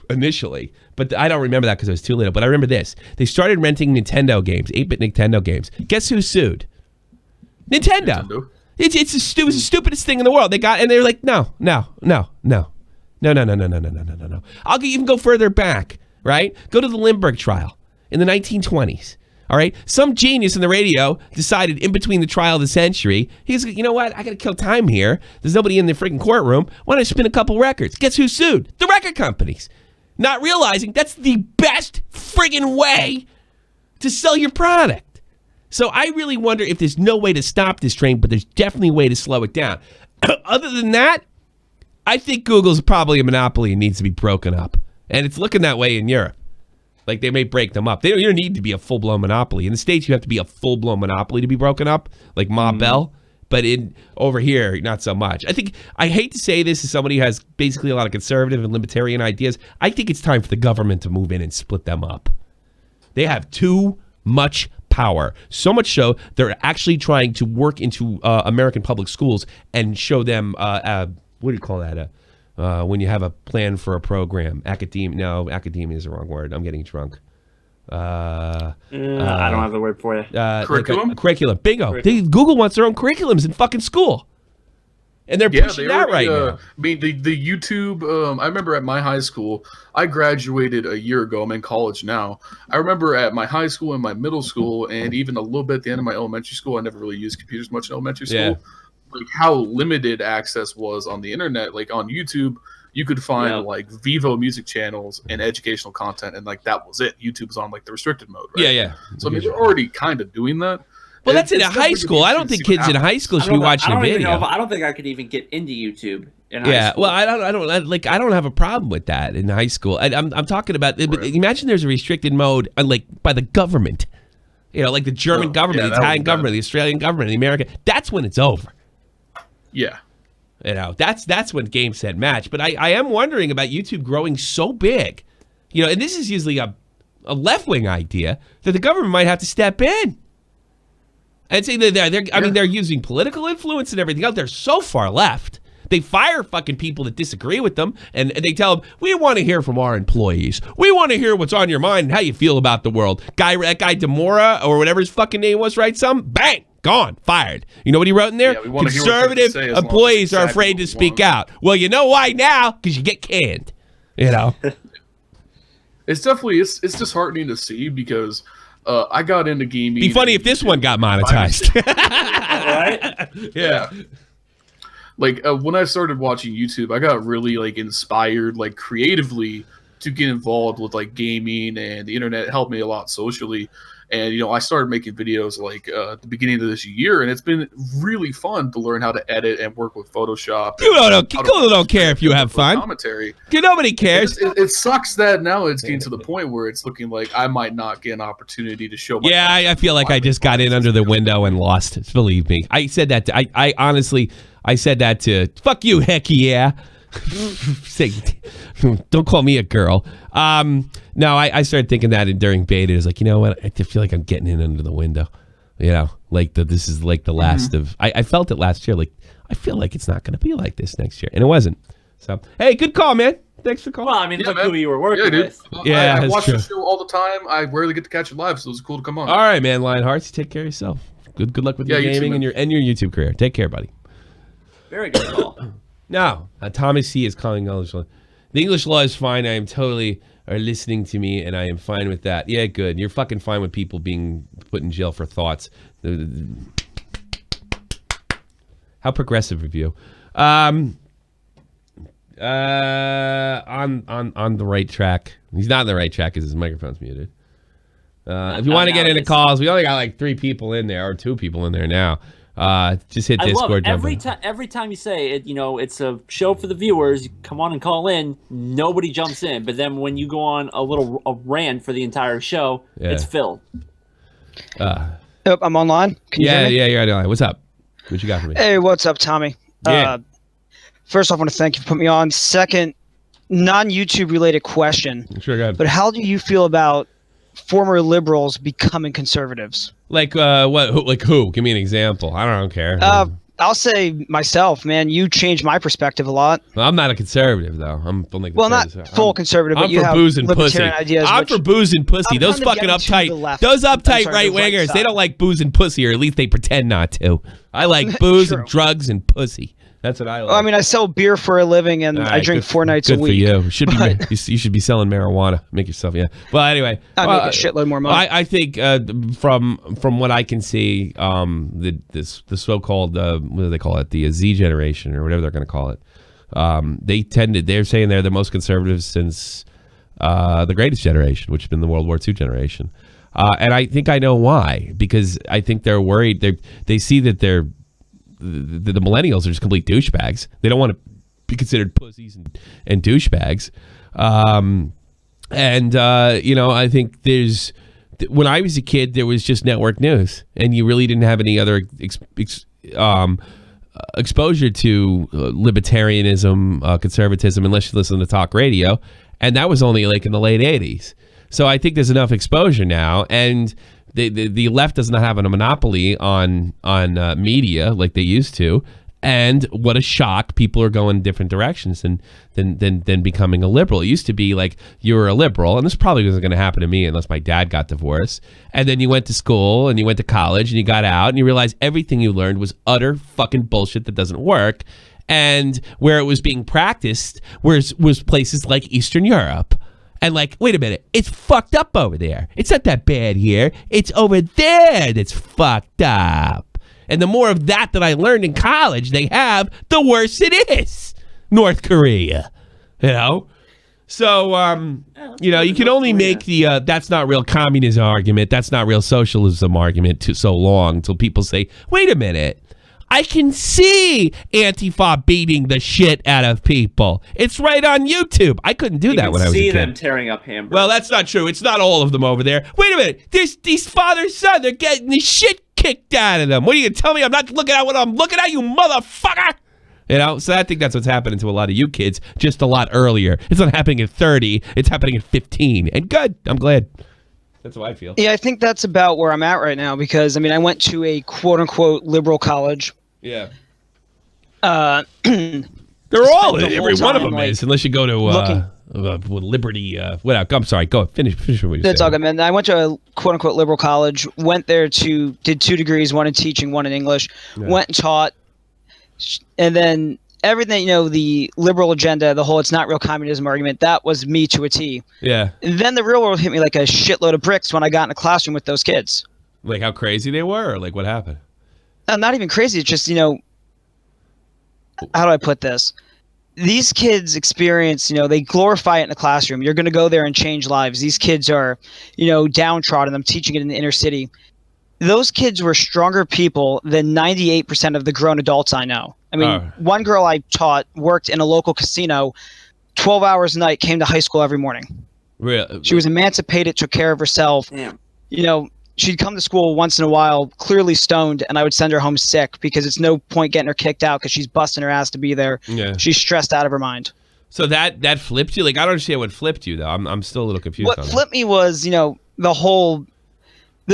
initially, but I don't remember that because I was too little. But I remember this: they started renting Nintendo games, 8-bit Nintendo games. Guess who sued? Nintendo. It was the stupidest thing in the world. They were like, no. I'll even go further back, right? Go to the Lindbergh trial in the 1920s. All right, some genius in the radio decided in between the trial of the century, he's like, you know what? I got to kill time here. There's nobody in the freaking courtroom. Why don't I spin a couple records? Guess who sued? The record companies. Not realizing that's the best friggin' way to sell your product. So I really wonder if there's no way to stop this train, but there's definitely a way to slow it down. Other than that, I think Google's probably a monopoly and needs to be broken up. And it's looking that way in Europe. Like, they may break them up. You don't need to be a full-blown monopoly. In the States, you have to be a full-blown monopoly to be broken up, like Ma Bell. But over here, not so much. I hate to say this as somebody who has basically a lot of conservative and libertarian ideas. I think it's time for the government to move in and split them up. They have too much power. So much so, they're actually trying to work into American public schools and show them, what do you call that? When you have a plan for a program. Academia is the wrong word. I'm getting drunk. I don't have the word for you. Curriculum? Curriculum. Bingo. Google wants their own curriculums in fucking school. And they're pushing that right now. I mean, the YouTube, I remember at my high school, I graduated a year ago. I'm in college now. I remember at my high school and my middle school, and even a little bit at the end of my elementary school, I never really used computers much in elementary school. Like, how limited access was on the internet. Like, on YouTube, you could find like Vivo music channels and educational content, and like that was it. YouTube was on like the restricted mode, right? Yeah. So I mean, they're already kind of doing that. Well, that's in high school. I don't think kids in high school should be watching a video. I don't think I could even get into YouTube in high school. Well, I don't have a problem with that in high school. I'm talking about. Right. But imagine there's a restricted mode, like by the government. You know, like the German government, the Italian government, the Australian government, the American. That's when it's over. Yeah. You know, that's when game, set, match. But I am wondering about YouTube growing so big. You know, and this is usually a left-wing idea that the government might have to step in. I'd say they're using political influence and everything else. They're so far left. They fire fucking people that disagree with them, and they tell them, we want to hear from our employees. We want to hear what's on your mind and how you feel about the world. That guy Demora, or whatever his fucking name was, right? Bang, gone, fired. You know what he wrote in there? Yeah, conservative employees are afraid to speak out. Well, you know why now? Because you get canned. You know? It's definitely, it's disheartening to see because... I got into gaming. Be funny if this one got monetized. Right? Yeah. Like when I started watching YouTube, I got really like inspired, like creatively, to get involved with like gaming, and the internet helped me a lot socially. And you know, I started making videos like at the beginning of this year, and it's been really fun to learn how to edit and work with Photoshop. Google don't care if you have fun. Commentary. Nobody cares. It sucks that now it's getting to the point where it's looking like I might not get an opportunity to show. I feel like I just got in under the window and lost. Believe me, I said that. I honestly said that to fuck you, heck yeah. Say, don't call me a girl. No, I started thinking that during beta. It was like, you know what? I feel like I'm getting in under the window. You know, like this is like the last of. I felt it last year. Like I feel like it's not going to be like this next year, and it wasn't. So hey, good call, man. Thanks for calling. Well, I mean, look who you were working with. I watch the show all the time. I rarely get to catch it live, so it's cool to come on. All right, man. Lionhearts, take care of yourself. Good luck with your gaming and your YouTube career. Take care, buddy. Very good call. No, Thomas C. is calling English law. The English law is fine. I am totally are listening to me, and I am fine with that. Yeah, good. You're fucking fine with people being put in jail for thoughts. How progressive of you. On the right track. He's not on the right track because his microphone's muted. If you want to get into calls, we only got like 3 people in there, or 2 people in there now. Just hit Discord. I love it. Every time you say it, it's a show for the viewers. You come on and call in. Nobody jumps in, but then when you go on a rant for the entire show, it's filled. I'm online. Can you hear me? Yeah, you're online. What's up? What you got for me? Hey, what's up, Tommy? Yeah. First off, I want to thank you for putting me on. Second, non-YouTube related question. Sure, go ahead. But how do you feel about former liberals becoming conservatives? Like what? Like who? Give me an example. I don't care. I'll say myself, man. You changed my perspective a lot. Well, I'm not a conservative though. I'm like not full conservative. I'm but you for have booze and pussy. Ideas, I'm for booze and pussy. I'm Those kind of fucking getting to the uptight, left. those uptight Sorry, right the right wingers. side. They don't like booze and pussy, or at least they pretend not to. I like booze and drugs and pussy. That's what I like. Well, I mean, I sell beer for a living, and I drink 4 nights a week. Good for you. You should be selling marijuana. Make yourself, yeah. Well, anyway, I make a shitload more money. I think from what I can see, the so-called what do they call it? The Z generation or whatever they're going to call it. They're saying they're the most conservative since the greatest generation, which has been the World War II generation. And I think I know why, because I think they're worried. They see that the millennials are just complete douchebags. They don't want to be considered pussies and douchebags. I think when I was a kid, there was just network news, and you really didn't have any other exposure to libertarianism, conservatism, unless you listen to talk radio, and that was only like in the late 80s. So I think there's enough exposure now, and the left does not have a monopoly on media like they used to. And what a shock! People are going different directions than becoming a liberal. It used to be like you were a liberal, and this probably wasn't going to happen to me unless my dad got divorced. And then you went to school and you went to college and you got out and you realized everything you learned was utter fucking bullshit that doesn't work. And where it was being practiced was places like Eastern Europe. And like, wait a minute, it's fucked up over there. It's not that bad here. It's over there that's fucked up. And the more of that I learned in college they have, the worse it is. North Korea, So, you can only make the that's not real communism argument, that's not real socialism argument so long until people say, wait a minute. I can see Antifa beating the shit out of people. It's right on YouTube. I couldn't do that when I was a kid. You can see them tearing up hamburgers. Well, that's not true. It's not all of them over there. Wait a minute. There's these father-son. They're getting the shit kicked out of them. What are you going to tell me? I'm not looking at what I'm looking at, you motherfucker. So I think that's what's happening to a lot of you kids just a lot earlier. It's not happening at 30. It's happening at 15. And good. I'm glad. That's how I feel. Yeah, I think that's about where I'm at right now because, I went to a quote-unquote liberal college. Yeah. They're all, every one of them is, unless you go to Liberty. I'm sorry, go finish what you That's said. all good, man. I went to a quote-unquote liberal college, went there did 2 degrees, one in teaching, one in English, went and taught, and then everything, the liberal agenda, the whole it's not real communism argument, that was me to a T. Yeah. And then the real world hit me like a shitload of bricks when I got in a classroom with those kids. Like how crazy they were, or like what happened? Not even crazy. It's just, how do I put this? These kids experience, they glorify it in the classroom. You're going to go there and change lives. These kids are, downtrodden. I'm teaching it in the inner city. Those kids were stronger people than 98% of the grown adults I know. One girl I taught worked in a local casino 12 hours a night, came to high school every morning. Really? She was emancipated, took care of herself. Damn. She'd come to school once in a while, clearly stoned, and I would send her home sick because it's no point getting her kicked out because she's busting her ass to be there. Yeah. She's stressed out of her mind. So that flipped you? Like, I don't understand what flipped you, though. I'm still a little confused What on flipped me was, the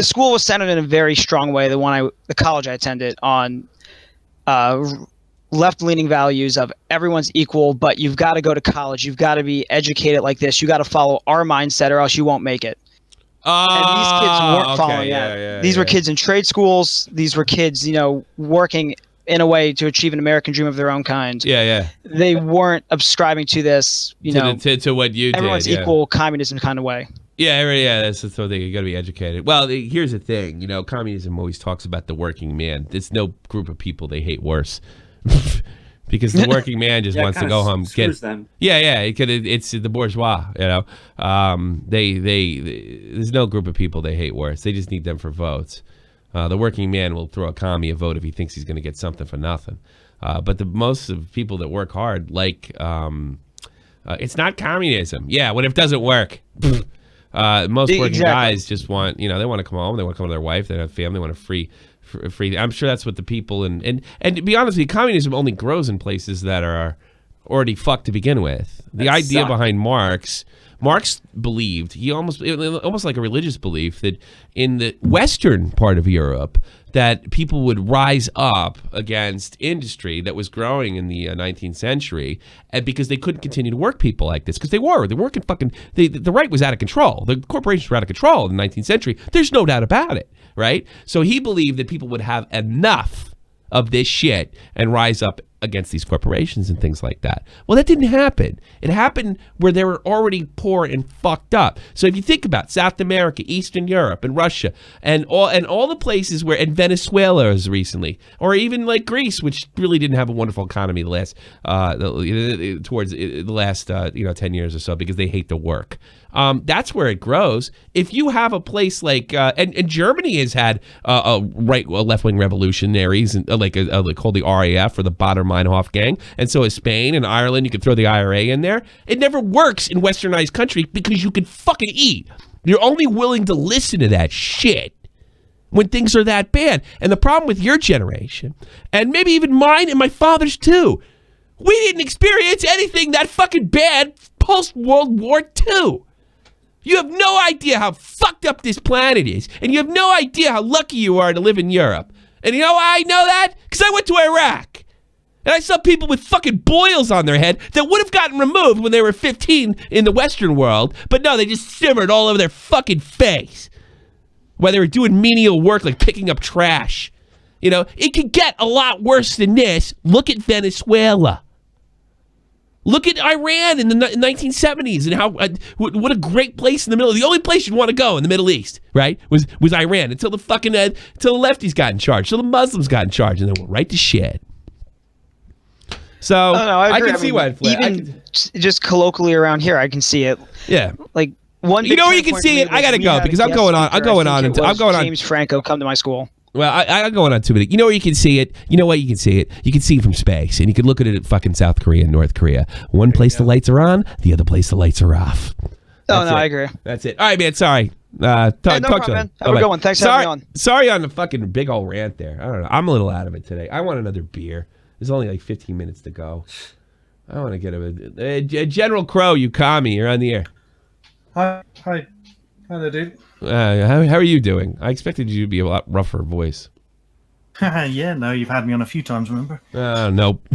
school was centered in a very strong way, the college I attended, on left-leaning values of everyone's equal, but you've got to go to college. You've got to be educated like this. You got to follow our mindset or else you won't make it. And these kids weren't following that. These were kids in trade schools. These were kids, working in a way to achieve an American dream of their own kind. Yeah. They weren't subscribing to this, To what you everyone's did. equal communism kind of way. Yeah. That's the thing. You got to be educated. Well, here's the thing. Communism always talks about the working man. There's no group of people they hate worse. Because the working man just wants to go home. Them. Yeah. It's the bourgeois. There's no group of people they hate worse. They just need them for votes. The working man will throw a commie a vote if he thinks he's going to get something for nothing. But the most of people that work hard, it's not communism. Yeah, what if it doesn't work? Most working guys just want, they want to come home. They want to come to their wife. They have family. They want a free. I'm sure that's what the people and to be honest with you, communism only grows in places that are already fucked to begin with. The idea behind Marx believed, he almost like a religious belief, that in the western part of Europe that people would rise up against industry that was growing in the 19th century, and because they couldn't continue to work people like this, because they were working the right was out of control. The corporations were out of control in the 19th century. There's no doubt about it, right? So he believed that people would have enough of this shit and rise up against these corporations and things like that. Well, that didn't happen. It happened where they were already poor and fucked up. So if you think about South America, Eastern Europe, and Russia, and all the places where, and Venezuela is recently, or even like Greece, which really didn't have a wonderful economy towards the last 10 years or so, because they hate to work. That's where it grows. If you have a place like and Germany has had left-wing revolutionaries and called the RAF, or the Baader-Meinhof gang, and so is Spain and Ireland. You could throw the IRA in there. It never works in westernized countries because you can fucking eat. You're only willing to listen to that shit when things are that bad. And the problem with your generation, and maybe even mine and my father's too, we didn't experience anything that fucking bad post-World War II. You have no idea how fucked up this planet is, and you have no idea how lucky you are to live in Europe. And you know why I know that? Because I went to Iraq. And I saw people with fucking boils on their head that would have gotten removed when they were 15 in the Western world, but no, they just simmered all over their fucking face. While they were doing menial work like picking up trash. It could get a lot worse than this. Look at Venezuela. Look at Iran in the 1970s and how what a great place in the middle. The only place you'd want to go in the Middle East, right, was Iran until the fucking until the lefties got in charge, until the Muslims got in charge, and then went right to shit. So I can see why it flipped. Even just colloquially around here, I can see it. Yeah, like one. You know where you can see it. I gotta go because I'm going on. James Franco come to my school. Well, I'm going on 2 minutes. You know where you can see it? You know what you can see it? You can see it from space, and you can look at it at fucking South Korea and North Korea. One place the lights are on, the other place the lights are off. I agree. That's it. All right, man. Sorry. Talk to you. Man. Have a good one. Thanks for having me on. Sorry on the fucking big old rant there. I don't know. I'm a little out of it today. I want another beer. There's only like 15 minutes to go. I want to get a General Crow, you commie. You're on the air. Hi there, dude. How are you doing? I expected you to be a lot rougher voice. Yeah, no, you've had me on a few times, remember? Nope.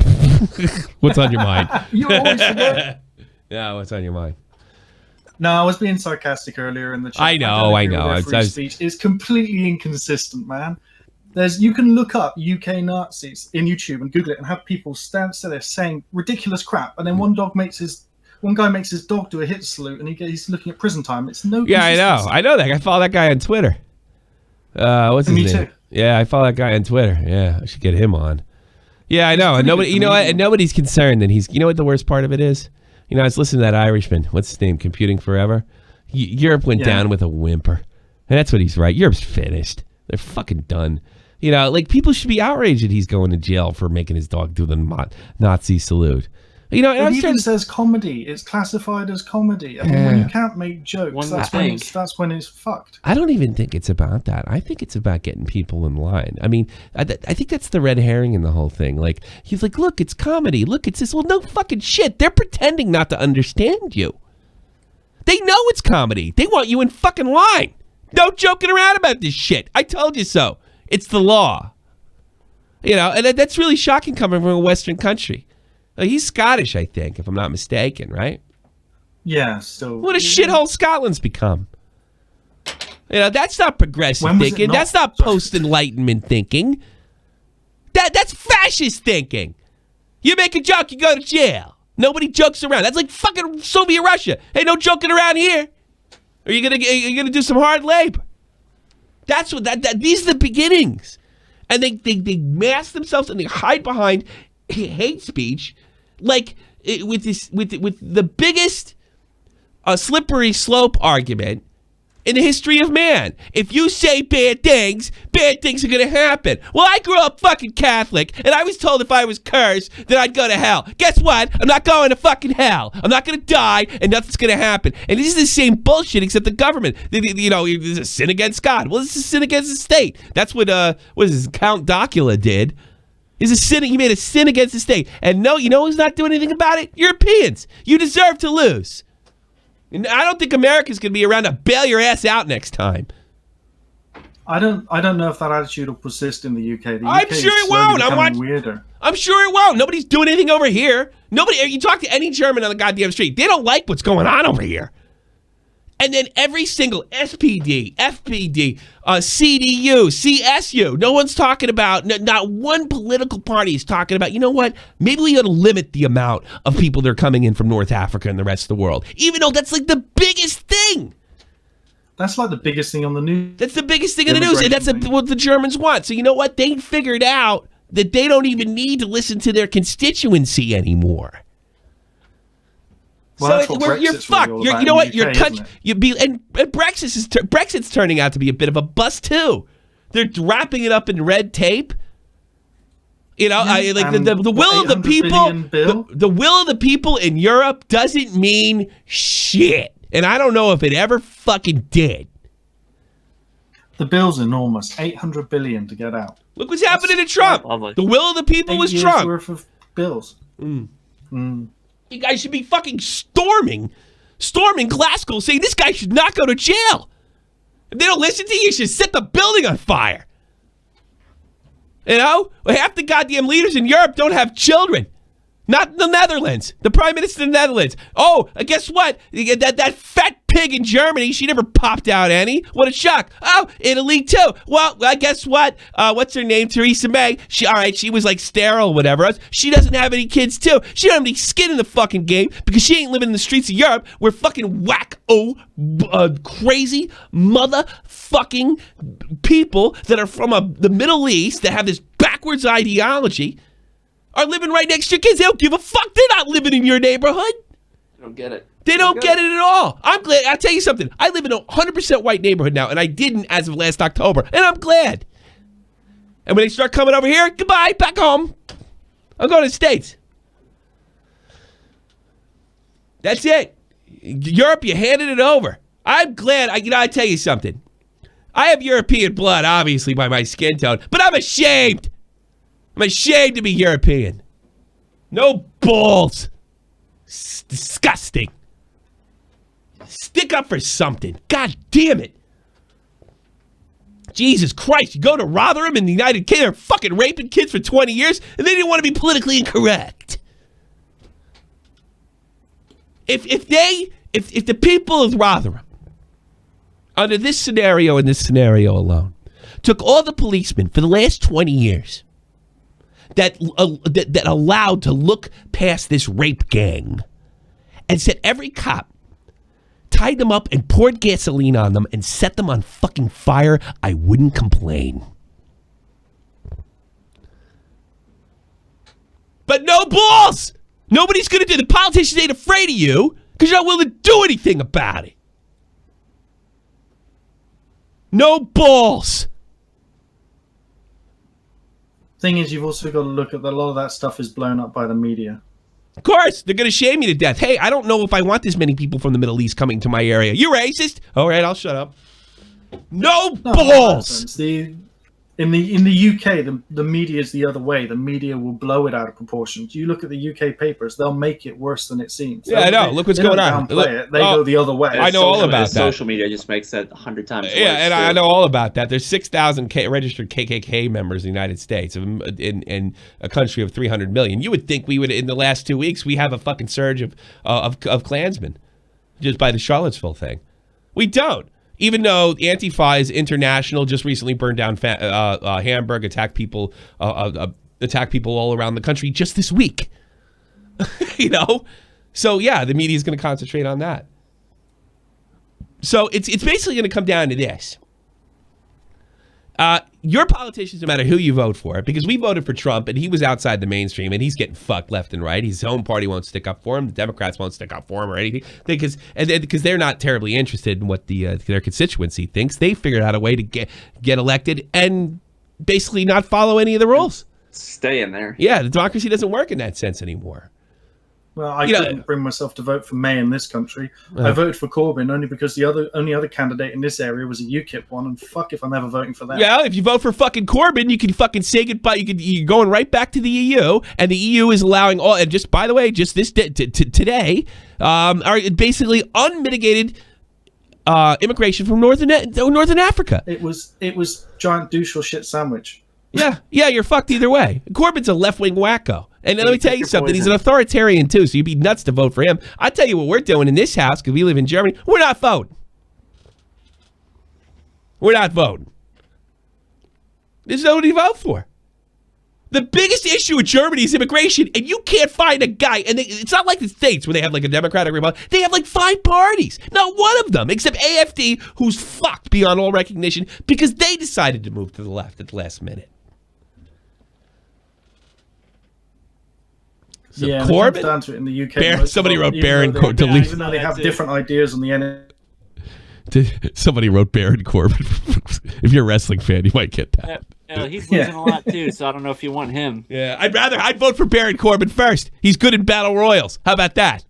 What's on your mind? You always forget. Yeah, what's on your mind? No, I was being sarcastic earlier in the chat. I know. Free speech is completely inconsistent, man. You can look up UK Nazis in YouTube and Google it and have people stand there saying ridiculous crap, and then one guy makes his dog do a hit salute, and he's looking at prison time. It's no. Yeah, I know that. I follow that guy on Twitter. What's his name? Me too. Yeah, I follow that guy on Twitter. Yeah, I should get him on. Yeah, I know. And nobody, and nobody's concerned that he's. You know what the worst part of it is? I was listening to that Irishman. What's his name? Computing Forever. Europe went down with a whimper, and that's what he's right. Europe's finished. They're fucking done. People should be outraged that he's going to jail for making his dog do the Nazi salute. It even says comedy. It's classified as comedy. I mean, when you can't make jokes, that's when it's fucked. I don't even think it's about that. I think it's about getting people in line. I mean, I think that's the red herring in the whole thing. He's like, look, it's comedy. Look, it's this. Well, no fucking shit. They're pretending not to understand you. They know it's comedy. They want you in fucking line. No joking around about this shit. I told you so. It's the law. And that's really shocking coming from a Western country. He's Scottish, I think, if I'm not mistaken, right? Yeah, so... What a shithole Scotland's become. That's not progressive thinking. That's not post-Enlightenment thinking. That's fascist thinking. You make a joke, you go to jail. Nobody jokes around. That's like fucking Soviet Russia. Hey, no joking around here. Are you gonna do some hard labor? That's what these are the beginnings. And they mask themselves and they hide behind hate speech, like with the biggest slippery slope argument in the history of man. If you say bad things are going to happen. Well, I grew up fucking Catholic, and I was told if I was cursed that I'd go to hell. Guess what? I'm not going to fucking hell. I'm not going to die, and nothing's going to happen. And this is the same bullshit, except the government. You know, there's a sin against God. Well, this is a sin against the state. That's what is this, Count Docula did. Is a sin. He made a sin against the state. And no, you know who's not doing anything about it? Europeans. You deserve to lose. And I don't think America's going to be around to bail your ass out next time. I don't know if that attitude will persist in the UK. I'm sure it won't. Weirder. I'm sure it won't. Nobody's doing anything over here. You talk to any German on the goddamn street, they don't like what's going on over here. And then every single SPD, FPD, CDU, CSU, no one's talking about, not one political party is talking about, you know what, maybe we ought to limit the amount of people that are coming in from North Africa and the rest of the world, even though that's like the biggest thing. That's like the biggest thing on the news. That's the biggest thing in the news, and that's what the Germans want. So you know what? They figured out that they don't even need to listen to their constituency anymore. Well, so you're fucked. You know what? You're touched. And Brexit's turning out to be a bit of a bust too. They're wrapping it up in red tape. You know, like the will of the people. The will of the people in Europe doesn't mean shit, and I don't know if it ever fucking did. The bill's enormous. $800 billion to get out. Look what's happening to Trump. The will of the people was Trump. 8 years worth of bills. You guys should be fucking storming Glasgow, saying this guy should not go to jail. If they don't listen to you, you should set the building on fire. You know? Half the goddamn leaders in Europe don't have children. Not in the Netherlands. The Prime Minister of the Netherlands. Oh, guess what? That fat pig in Germany, she never popped out any. What a shock. Oh, Italy too. Well, guess what? What's her name? Theresa May. She was like sterile, whatever else. She doesn't have any kids too. She don't have any skin in the fucking game because she ain't living in the streets of Europe where fucking crazy motherfucking people that are from the Middle East that have this backwards ideology are living right next to your kids. They don't give a fuck. They're not living in your neighborhood. They don't get it. They don't get it at all. I'm glad. I'll tell you something. I live in a 100% white neighborhood now, and I didn't as of last October, and I'm glad. And when they start coming over here, goodbye, back home. I'm going to the States. That's it. Europe, you handed it over. I'm glad. I tell you something. I have European blood, obviously, by my skin tone, but I'm ashamed. I'm ashamed to be European. No balls. It's disgusting. Stick up for something. God damn it. Jesus Christ. You go to Rotherham in the United Kingdom, they're fucking raping kids for 20 years, and they didn't want to be politically incorrect. If the people of Rotherham, under this scenario and this scenario alone, took all the policemen for the last 20 years that allowed to look past this rape gang and said every cop, tied them up and poured gasoline on them and set them on fucking fire, I wouldn't complain. But no balls! Nobody's going to do it. The politicians ain't afraid of you because you're not willing to do anything about it. No balls. Thing is, you've also got to look at that a lot of that stuff is blown up by the media. Of course, they're going to shame you to death. Hey, I don't know if I want this many people from the Middle East coming to my area. You racist? All right, I'll shut up. No balls. In the UK, the media is the other way. The media will blow it out of proportion. You look at the UK papers; they'll make it worse than it seems. Yeah, I know. Look what's going on. They go the other way. I know all about that. Social media just makes that 100 times worse. Yeah, and I know all about that. There's 6,000 registered KKK members in the United States in a country of 300 million. You would think we would, in the last 2 weeks, we have a fucking surge of Klansmen just by the Charlottesville thing. We don't. Even though Antifa is international, just recently burned down Hamburg, attacked people attack people all around the country just this week. You know? So, yeah, the media is going to concentrate on that. So it's basically going to come down to this. Your politicians, no matter who you vote for, because we voted for Trump and he was outside the mainstream and he's getting fucked left and right. His own party won't stick up for him. The Democrats won't stick up for him or anything because they're not terribly interested in what their constituency thinks. They figured out a way to get elected and basically not follow any of the rules. Stay in there. Yeah, the democracy doesn't work in that sense anymore. Well, I couldn't bring myself to vote for May in this country. I voted for Corbyn only because the only other candidate in this area was a UKIP one, and fuck if I'm ever voting for them. Yeah, if you vote for fucking Corbyn, you can fucking say goodbye. You're going right back to the EU, and the EU is allowing all. And just by the way, just this today, are basically unmitigated immigration from Northern Africa. It was giant douche or shit sandwich. Yeah, you're fucked either way. Corbyn's a left-wing wacko. And let me tell you something, he's an authoritarian too, so you'd be nuts to vote for him. I tell you what we're doing in this house, because we live in Germany, we're not voting. We're not voting. There's nobody to vote for. The biggest issue in Germany is immigration, and you can't find a guy, and it's not like the States where they have like a Democratic Republic. They have like 5 parties. Not one of them, except AFD, who's fucked beyond all recognition, because they decided to move to the left at the last minute. So yeah, Corbyn, down to it in the UK. somebody wrote Baron Corbyn. Even though they have different ideas on the end. Somebody wrote Baron Corbin. If you're a wrestling fan, you might get that. Yeah, he's losing a lot too, so I don't know if you want him. Yeah, I'd vote for Baron Corbin first. He's good in battle royals. How about that?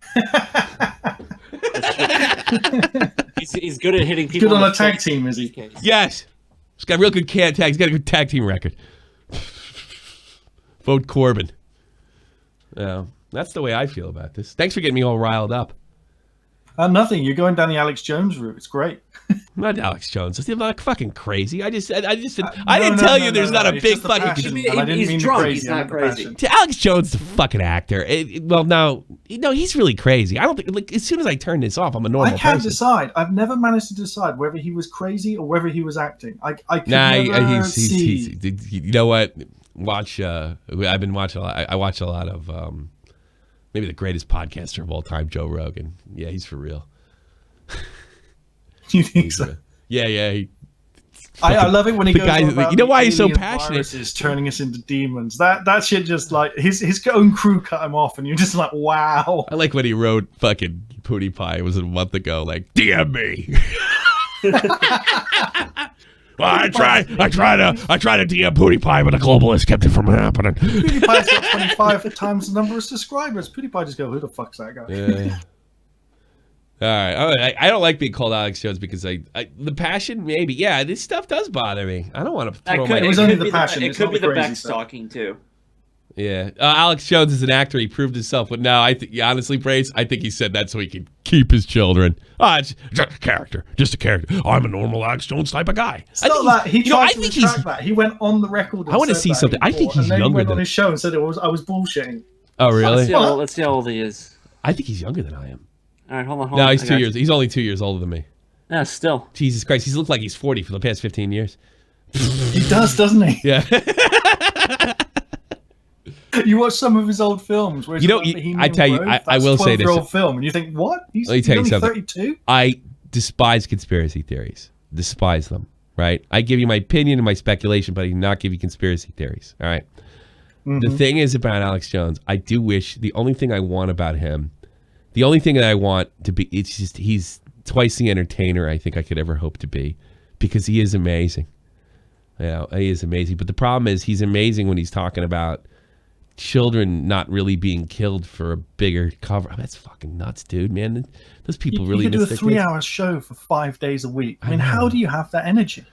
he's good at hitting people. Good on a tag team, is he? Yes. He's got a real good tag. He's got a good tag team record. Vote Corbin. Yeah, that's the way I feel about this. Thanks for getting me all riled up. Nothing. You're going down the Alex Jones route. It's great. Not Alex Jones. I'm not fucking crazy. I didn't tell you there's not a big fucking. He's drunk. He's not crazy. Alex Jones, the fucking actor. No, he's really crazy. I don't think. Like, as soon as I turn this off, I'm a normal person. I can't decide. I've never managed to decide whether he was crazy or whether he was acting. I could never see. You know what? Watch. I've been watching. I watch a lot of. Maybe the greatest podcaster of all time, Joe Rogan. Yeah, he's for real. You think so? Yeah. I love it when he goes on about you know why he's so passionate? Is turning us into demons. That shit just like his own crew cut him off, and you're just like, wow. I like when he wrote fucking Pootie Pie. It was a month ago. Like, DM me. Well, I try to DM Pootie Pie, but the globalists kept it from happening. Pootie Pie's got 25 times the number of subscribers. Pootie Pie just go, who the fuck's that guy? Yeah. All right. I don't like being called Alex Jones because the passion, maybe. Yeah, this stuff does bother me. I don't want to throw my... It was only the passion. It could be the back stalking, too. Yeah. Alex Jones is an actor. He proved himself. But no, honestly, Brace, I think he said that so he could keep his children. It's just a character. Just a character. I'm a normal Alex Jones type of guy. It's not that. He tried to retract that. He went on the record and I want to see something. I think he's younger than... And then he went on his show and said I was bullshitting. Oh, really? Let's see how old he is. I think he's younger than I am. All right, hold on. No, he's 2 years. He's only 2 years older than me. Yeah, still. Jesus Christ. He's looked like he's 40 for the past 15 years. He does, doesn't he? Yeah. You watch some of his old films. Where I tell you, I will say this. 12-year-old film, and you think, what? He's only 32? I despise conspiracy theories. Despise them, right? I give you my opinion and my speculation, but I do not give you conspiracy theories, all right? Mm-hmm. The thing is about Alex Jones, I do wish, the only thing I want about him, the only thing that I want to be, it's just he's twice the entertainer I think I could ever hope to be, because he is amazing. He is amazing. But the problem is he's amazing when he's talking about children not really being killed for a bigger cover. That's fucking nuts, dude, man. Those people really you could do a 3-hour show for 5 days a week. I mean, how do you have that energy?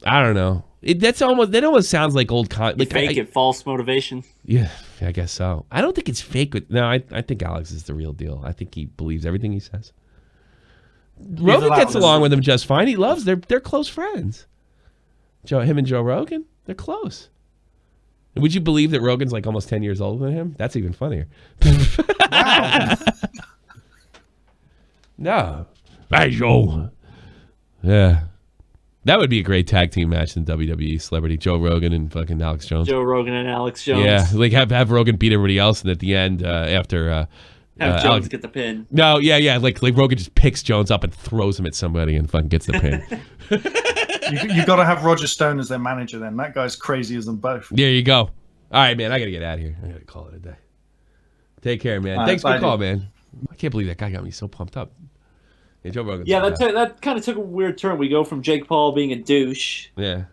I don't know. That almost sounds like old fake false motivation. Yeah, I guess so. I don't think it's fake. I think Alex is the real deal. I think he believes everything he says. Rogan gets along with him just fine. He loves. They're close friends. Him and Joe Rogan, they're close. Would you believe that Rogan's like almost 10 years older than him? That's even funnier. Wow. No. Hey, Joe. Yeah. That would be a great tag team match in WWE. Celebrity Joe Rogan and fucking Alex Jones. Joe Rogan and Alex Jones. Yeah, like have Rogan beat everybody else, and at the end, after have Jones get the pin. No, yeah, like Rogan just picks Jones up and throws him at somebody and fucking gets the pin. You got to have Roger Stone as their manager. Then that guy's crazy as them both. There you go. All right, man, I gotta get out of here. I gotta call it a day. Take care, man. Thanks for the call, man. I can't believe that guy got me so pumped up. Hey, Joe Rogan. Yeah, that kind of took a weird turn. We go from Jake Paul being a douche. Yeah.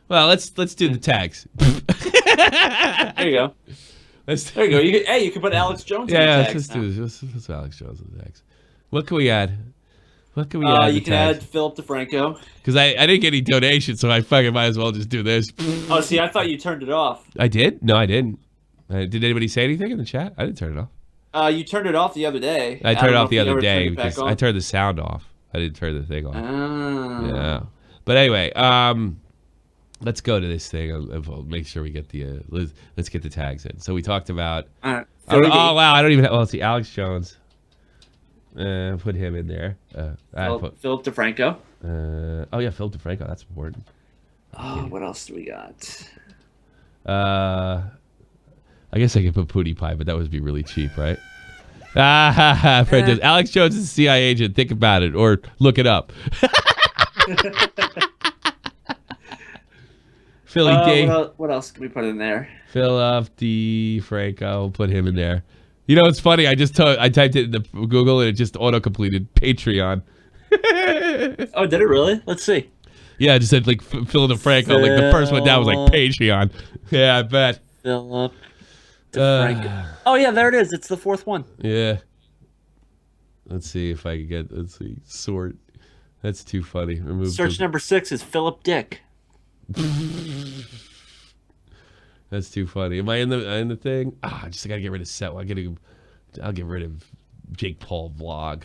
Well, let's do the tags. There you go. There you go. You can put Alex Jones in the tags. Let's do this. Let's Alex Jones in the tags. What can we add? What can we add? You can add Philip DeFranco. Because I didn't get any donations, so I fucking might as well just do this. Oh, see, I thought you turned it off. I did? No, I didn't. Did anybody say anything in the chat? I didn't turn it off. You turned it off the other day. I turned it off the other day because I turned the sound off. I didn't turn the thing off. Oh. Yeah. But anyway, let's go to this thing. I'll make sure we get the let's get the tags in. So we talked about. Oh wow! I don't even. Let's see. Alex Jones. Put him in there. Philip DeFranco. Oh yeah, Philip DeFranco. That's important. Oh, what else do we got? I guess I could put Pootie Pie, but that would be really cheap, right? Alex Jones is a CIA agent. Think about it, or look it up. Philly D. What else can we put in there? Philip DeFranco. Put him in there. You know, it's funny. I typed it in the Google and it just auto-completed Patreon. Oh, did it really? Let's see. Yeah, it just said like Philip DeFranco. Like the first one down was like Patreon. Yeah, I bet. Philip DeFranco. Oh yeah, there it is. It's the fourth one. Yeah. Let's see if I can get. Let's see. Sort. That's too funny. Remove. Search number 6 is Philip Dick. That's too funny. Am I in the thing? I gotta get rid of Set. I'll get rid of Jake Paul vlog,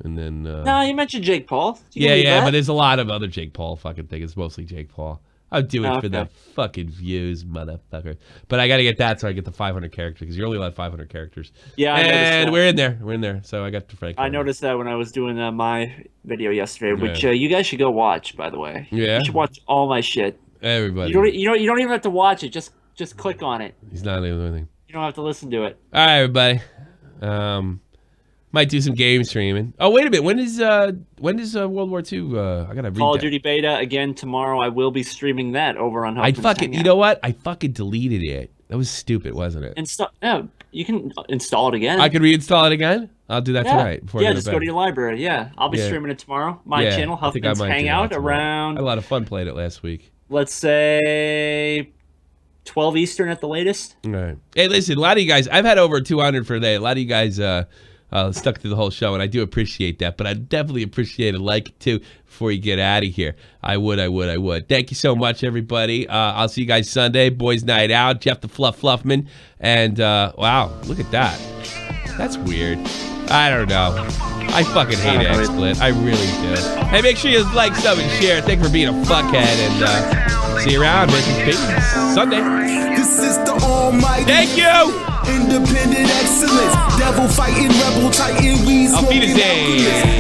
and then. No, you mentioned Jake Paul. Yeah, but there's a lot of other Jake Paul fucking things. It's mostly Jake Paul. I'll do it for the fucking views, motherfucker. But I gotta get that so I get the 500 characters because you're only allowed 500 characters. Yeah, I noticed that. We're in there. We're in there. So I got the Frank. I noticed that when I was doing my video yesterday, which you guys should go watch, by the way. Yeah. You should watch all my shit. Everybody. You don't even have to watch it. Just click on it. He's not doing anything. You don't have to listen to it. All right, everybody. Might do some game streaming. Oh, wait a minute. When is World War II? I gotta read Call of Duty beta again tomorrow. I will be streaming that over on Huffman's Hangout. You know what? I fucking deleted it. That was stupid, wasn't it? No, you can install it again. I can reinstall it again. I'll do that tonight. Just go to your library. Yeah, I'll be streaming it tomorrow. My channel, Huffman's Hangout, around. I had a lot of fun playing it last week. Let's say 12 Eastern at the latest. All right. Hey, listen, a lot of you guys, I've had over 200 for today. A lot of you guys stuck through the whole show, and I do appreciate that. But I definitely appreciate a like, too, before you get out of here. I would. Thank you so much, everybody. I'll see you guys Sunday. Boys Night Out. Jeff the Fluffman. And, wow, look at that. That's weird. I don't know. I fucking hate XSplit. I really do. Hey, make sure you like, sub, and share. Thank you for being a fuckhead. And see you around, bitches. Sunday. This is the almighty. Thank you. Independent excellence. Devil fighting, rebel titan. We smoking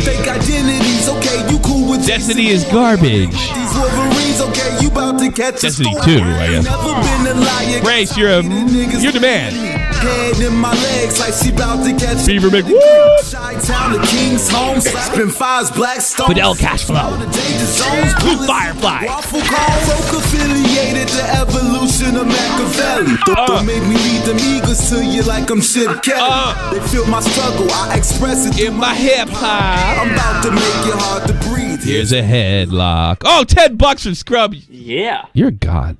fake identities. Okay, you cool with Destiny is garbage. These Wolverines. Okay, you about to catch Destiny 2, I guess. Grace, you're the man. Head in my legs like she about to catch Beaver Big. Woo! Chi-town, the King's home. Spin fives, Blackstone. Fidel Cashflow. Blue Firefly. Waffle call. Folk affiliated to evolution of Machiavelli. Don't make me lead them eagles to you like I'm Chip Kelly. They feel my struggle. I express it in my hip hop. I'm about to make it hard to breathe. Here's a headlock. Oh, $10 from Scrub. Yeah. You're a god.